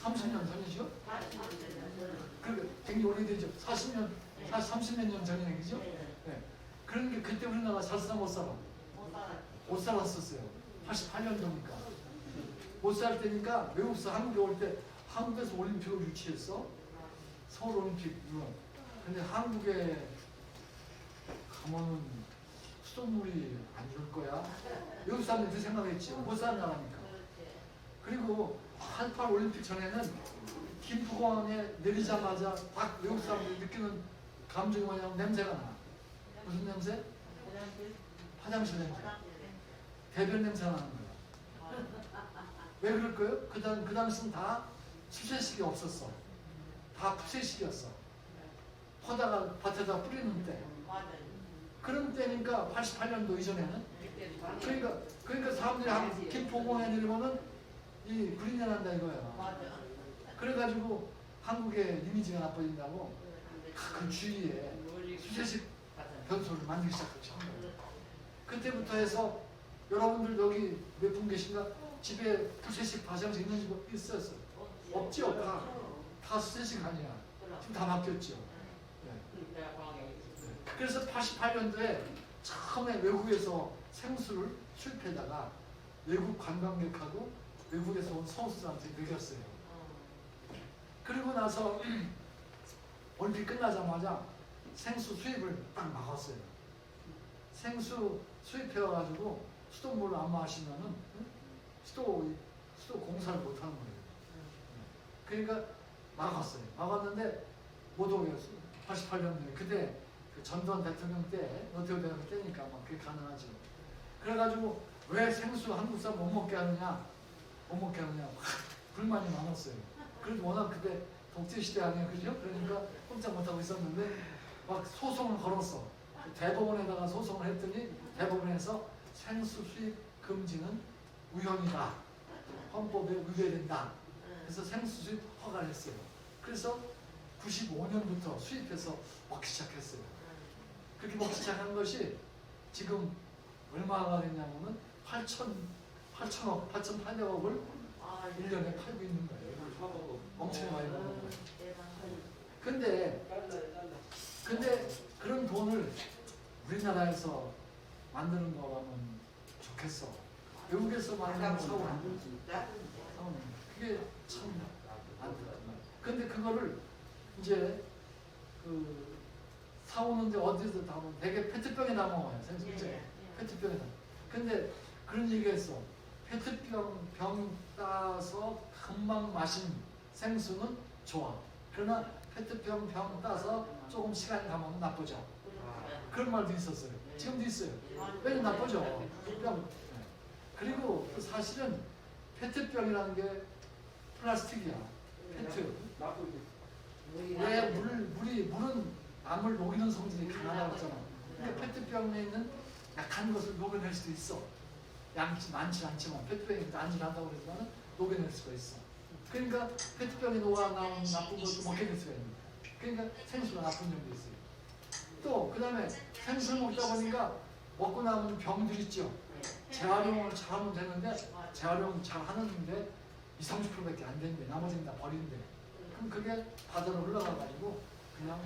30년 전이죠? 그 굉장히 오래되죠. 40년, 30몇 년 전이네, 그죠? 네. 그런 게 그때 우리나라 잘 살아 못 살아? 못 살았었어요. 88년도니까. 못 살 때니까 외국에서 한국에 올 때 한국에서 올림픽을 유치했어. 서울 올림픽. 근데 한국에 가면은 수돗물이 안 줄 거야. 외국 사람들이 그 생각했지. 못 사는 나라니까. 그리고 88 올림픽 전에는 김포공항에 내리자마자 딱 외국 사람들이 느끼는 감정이 뭐냐면 냄새가 나. 무슨 냄새? 화장실 냄새. 대변 냄새 나는 거야. 왜 그럴까요? 그 당시는 다 수세식이 없었어. 다 푸세식이었어. 퍼다가 밭에다 뿌리는 때. 그런 때니까 88년도 이전에는 그러니까 사람들이 김포공항에 내려오면 이 구린내 난다 이거야. 그래가지고 한국의 이미지가 나빠진다고 그 주위에 수세식 변소를 만들기 시작했죠. 그때부터 해서 여러분들 여기 몇 분 계신가? 집에 수세식 화장실 있는 집 있었어? 없죠? 다 수세식 아니야. 지금 다 바뀌었죠. 네. 그래서 88년도에 처음에 외국에서 생수를 수입해다가 외국 관광객하고 외국에서 온 선수들한테 먹였어요. 그리고 나서 올림픽 끝나자마자 생수 수입을 딱 막았어요. 생수 수입해가지고 수돗물을 안 마시면은 수도 공사를 못 하는 거예요. 그러니까 막았어요. 막았는데 못 오게 했어요. 88년도에. 그때 그 전두환 대통령 때, 노태우 대통령 때니까 막 그게 가능하죠. 그래가지고 왜 생수 한국 사람 못 먹게 하느냐? 불만이 많았어요. 그래도 워낙 그때 독재시대 아니에요. 그죠? 그러니까 꼼짝 못하고 있었는데 막 소송을 걸었어. 대법원에다가 소송을 했더니 대법원에서 생수 수입 금지는 우연이다. 헌법에 위배된다. 그래서 생수 수입 허가를 했어요. 그래서 95년부터 수입해서 먹기 시작했어요. 그렇게 먹기 시작한 것이 지금 얼마가 됐냐면은 8,800억을 1년에 팔고 있는 거예요. 엄청 많이 먹는 거예요. 근데 그런 돈을 우리나라에서 만드는 거라면 좋겠어. 외국에서 만드는 사오는 그게 참 안타깝다. 근데 그거를 이제 그 사오는데 어디서 담으면 되게 페트병에 담아와요. 생수제 페트병에 담아. 근데 그런 얘기가 있어. 페트병 따서 금방 마신 생수는 좋아. 그러나 페트병 따서 조금 시간이 가면 나쁘죠. 그런 말도 있었어요. 지금도 있어요. 왜냐면 나쁘죠. 그리고 또 사실은 페트병이라는 게 플라스틱이야. 페트. 왜 물은 암을 녹이는 성질이 강하다고 했잖아. 근데 페트병에 있는 약한 것을 녹여낼 수도 있어. 많지 않지만 페트병이 안전하다고 그러지만 녹여낼 수가 있어. 그러니까 페트병에 녹아 나온 나쁜 것도 먹혀낼 수가 있는 거야. 그러니까 생수가 나쁜 점도 있어요. 또 그 다음에 생수를 먹다 보니까 먹고 남은 병들 있죠. 재활용을 잘하면 되는데 재활용 잘 하는데 20-30%밖에 안 되는데 나머지는 다 버리는데 그럼 그게 바다로 흘러가가지고 그냥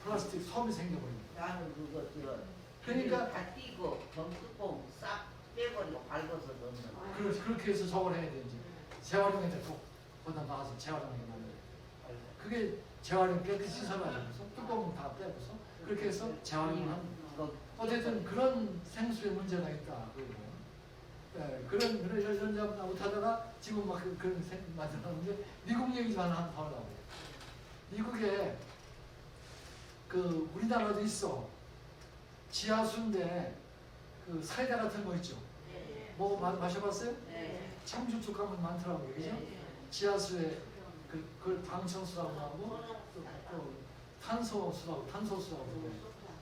플라스틱 섬이 생겨버립니다. 나는 그거 그러니까 다 띄고 병뚜껑 싹 빼버리고 밟아서 넣는. 그렇게 해서 저걸 해야 되지. 재활용에 또 거기다 나와서 재활용해 놓는 그게 재활용 깨끗이 씻어가지고서 뚜껑 다 빼고서 그렇게 해서 재활용을 하는 거. 어쨌든 그런 생수의 문제가 있다. 네, 그런 연장 못하다가 지금 막 그런 생각 만들었는데 미국 얘기 좀 하나 더 하려고. 미국에 그 우리나라도 있어. 지하수인데 그 사이다 같은 거 있죠. 뭐 마셔봤어요? 청주 쪽 가면 많더라고요, 그죠? 지하수에 그걸 방천수라고 하고 또 탄소수라고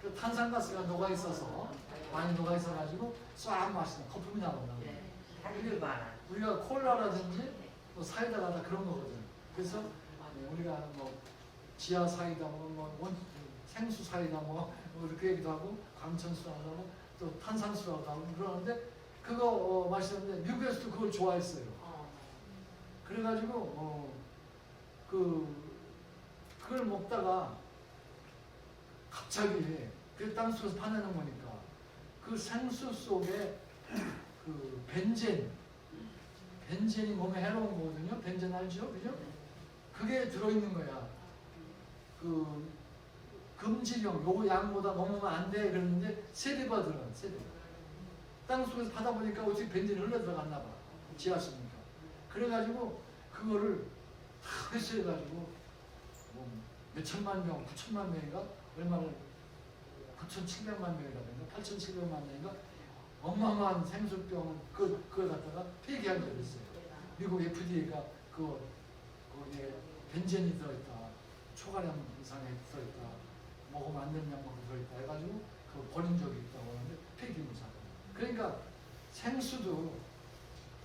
그 탄산가스가 녹아 있어서 많이 녹아 있어가지고 싹 마시는 거품이 나온다. 달릴 만한. 우리가 콜라라든지 뭐 사이다가 다 그런 거거든. 그래서 우리가 뭐 지하 사이다, 생수 사이다 뭐 이렇게 얘기도 하고 강천수라고 하고 또 탄산수라고 하고 그러는데 그거 마시는데 미국에서도 그걸 좋아했어요. 그래가지고 그걸 먹다가 갑자기 그 땅속에서 파내는 거니까 그 생수 속에 그 벤젠이 몸에 해로운 거거든요. 벤젠 알죠? 그죠? 그게 들어있는 거야. 그 금지령 요거 양보다 넘으면 안 돼 그러는데 세대가 들어가. 세대가. 땅속에서 파다 보니까 어떻게 벤젠이 흘러 들어갔나 봐. 지하수니까. 그래가지고 그거를 다 회수해가지고 뭐 몇천만 명, 9천만 명인가 얼마를 9,700만 명이라든가 8,700만 명인가 어마어마한 생수병을 그걸 갖다가 폐기한 적이 있어요. 미국 FDA가 거기에 벤젠이 들어있다, 초가량 이상에 들어있다, 먹으면 안 되는 양만큼 들어있다 해가지고 그걸 버린 적이 있다고 하는데 폐기물사. 그러니까 생수도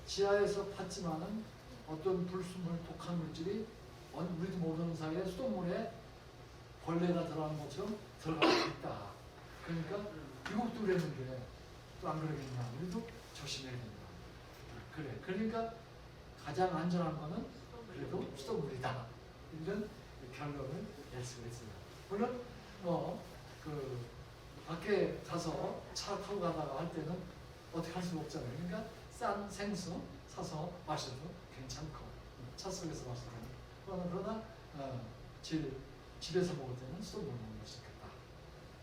지하에서 팠지만은 어떤 불순물, 독한 물질이 우리도 모르는 사이에 수돗물에 벌레가 들어간 것처럼 들어가고 있다. 그러니까 미국도 그랬는데 또 안 그러겠냐. 우리도 조심해야 된다. 그래. 그러니까 가장 안전한 거는 그래도 수돗물이다. 이런 결론을 낼 수가 있어요. 물론 밖에 가서 차 타고 가다가 할 때는 어떻게 할 수가 없잖아요. 그러니까 싼 생수 사서 마셔도 괜찮고 차 속에서 마셔도 그러나 집에서 먹을 때는 수돗물 먹는 것이 좋겠다.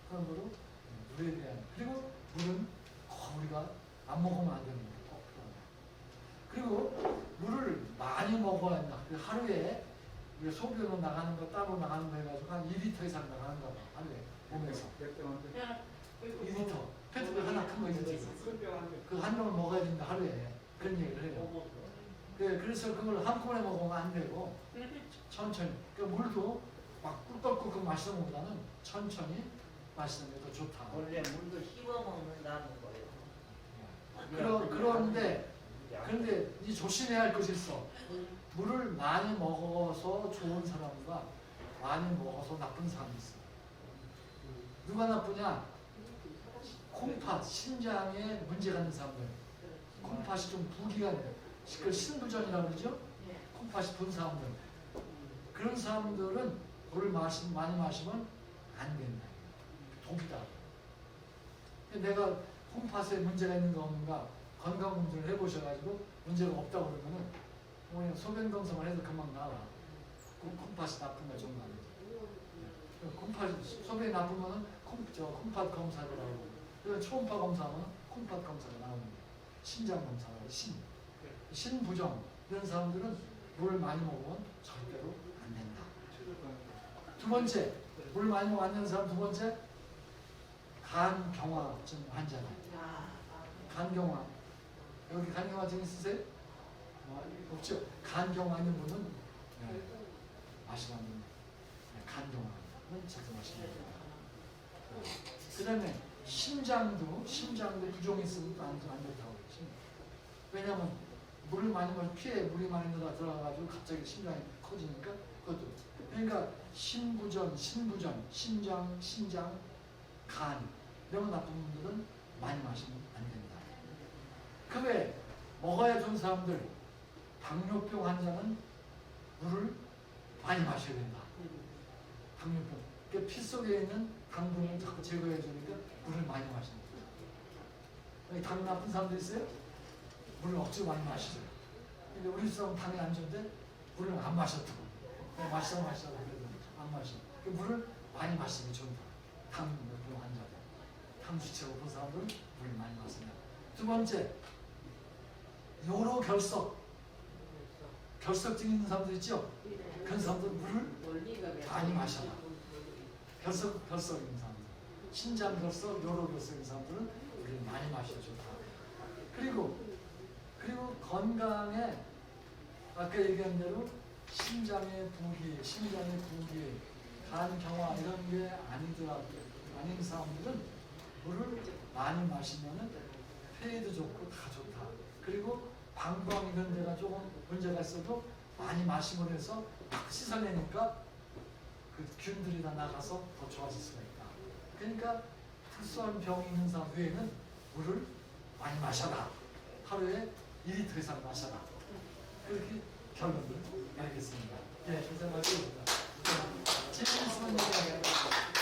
그런 거로 물에 대한 그리고 물은 우리가 안 먹으면 안 되는 게 꼭 필요하다. 그리고 물을 많이 먹어야 한다. 하루에 우리가 소변으로 나가는 거 따로 나가는 거 해가지고 한 2리터 이상 나가는가 봐. 하루에 몸에서 2리터. 페트병 하나 큰 거 있지. 그 한 병을 먹어야 된다 하루에. 그런 얘기를 해요. 그래서 그걸 한꺼번에 먹으면 안 되고 천천히. 그러니까 물도 막 꿀꺽꿀꺽 마시는 것보다는 천천히 마시는 게 더 좋다. 원래 물도 씹어 먹는다는 거예요. 그런데 이 조심해야 할 것이 있어. 물을 많이 먹어서 좋은 사람과 많이 먹어서 나쁜 사람이 있어. 누가 나쁘냐? 콩팥, 신장에 문제가 있는 사람들. 콩팥이 좀 부기가 돼요. 그걸 신부전이라고 그러죠? 콩팥이 분 사람들. 그런 사람들은 물을 많이 마시면 안 된다. 독이다. 내가 콩팥에 문제가 있는가 없는가 건강 검진을 해보셔가지고 문제가 없다고 그러면은 그냥 소변 검사만 해도 금방 나와. 콩팥이 나쁜가 좋은가 콩팥 소변이 나쁘면은 콩팥 검사를 하고 그래서 초음파 검사하면 콩팥 검사가 나오는 거예요. 신장 검사가 신부정 이런 사람들은 물을 많이 먹으면 절대로 안 된다. 두 번째 물 많이 먹으면 안 되는 사람 두 번째 간경화증 환자다. 간경화 여기 간경화증 있으세요? 없죠? 간경화 있는 분은 마시면 안 됩니다. 간경화는 절대 마시면 안 됩니다. 그 다음에 심장도 부종이 있으면 안 좋다고 그랬지. 왜냐하면 물을 많이 마시면 피에 물이 많이 들어가가지고 갑자기 심장이 커지니까 그것도. 그러니까 신부전, 신장, 간 이런 나쁜 분들은 많이 마시면 안 된다. 그 외에 먹어야 좋은 사람들 당뇨병 환자는 물을 많이 마셔야 된다. 당뇨병. 그러니까 피 속에 있는 당분을 자꾸 제거해 주니까 물을 많이 마신다. 당 나쁜 사람들 있어요? 물을 억지로 많이 마시죠. 근데 우리 사람 당이 안 좋은데 물을 안 마셨다고. 마시라고 그래도 안 마셔. 물을 많이 마시는 게 좋다. 당뇨병 환자들. 당 수치가 높은 사람들은 물을 많이 마신다. 두 번째, 요로 결석증 있는 사람들 있죠? 그런 사람들 물을 많이 마셔라. 결석 있는 사람들. 신장결석, 요로결석인 사람들은 물을 많이 마셔야 좋다. 그리고 건강에 아까 얘기한 대로 심장의 부기, 간 경화 이런 게 아닌 사람들은 물을 많이 마시면은 폐에도 좋고 다 좋다. 그리고 방광 이런 데가 조금 문제가 있어도 많이 마시고 해서 막 씻어내니까 그 균들이 다 나가서 더 좋아질 수가 있다. 그러니까 특수한 병이 있는 사람 외에는 물을 많이 마셔라. 하루에 2리터 이상 마셔라. 그렇게 결론을 내리겠습니다. 예, 이제 마치겠습니다. 재미있는 얘기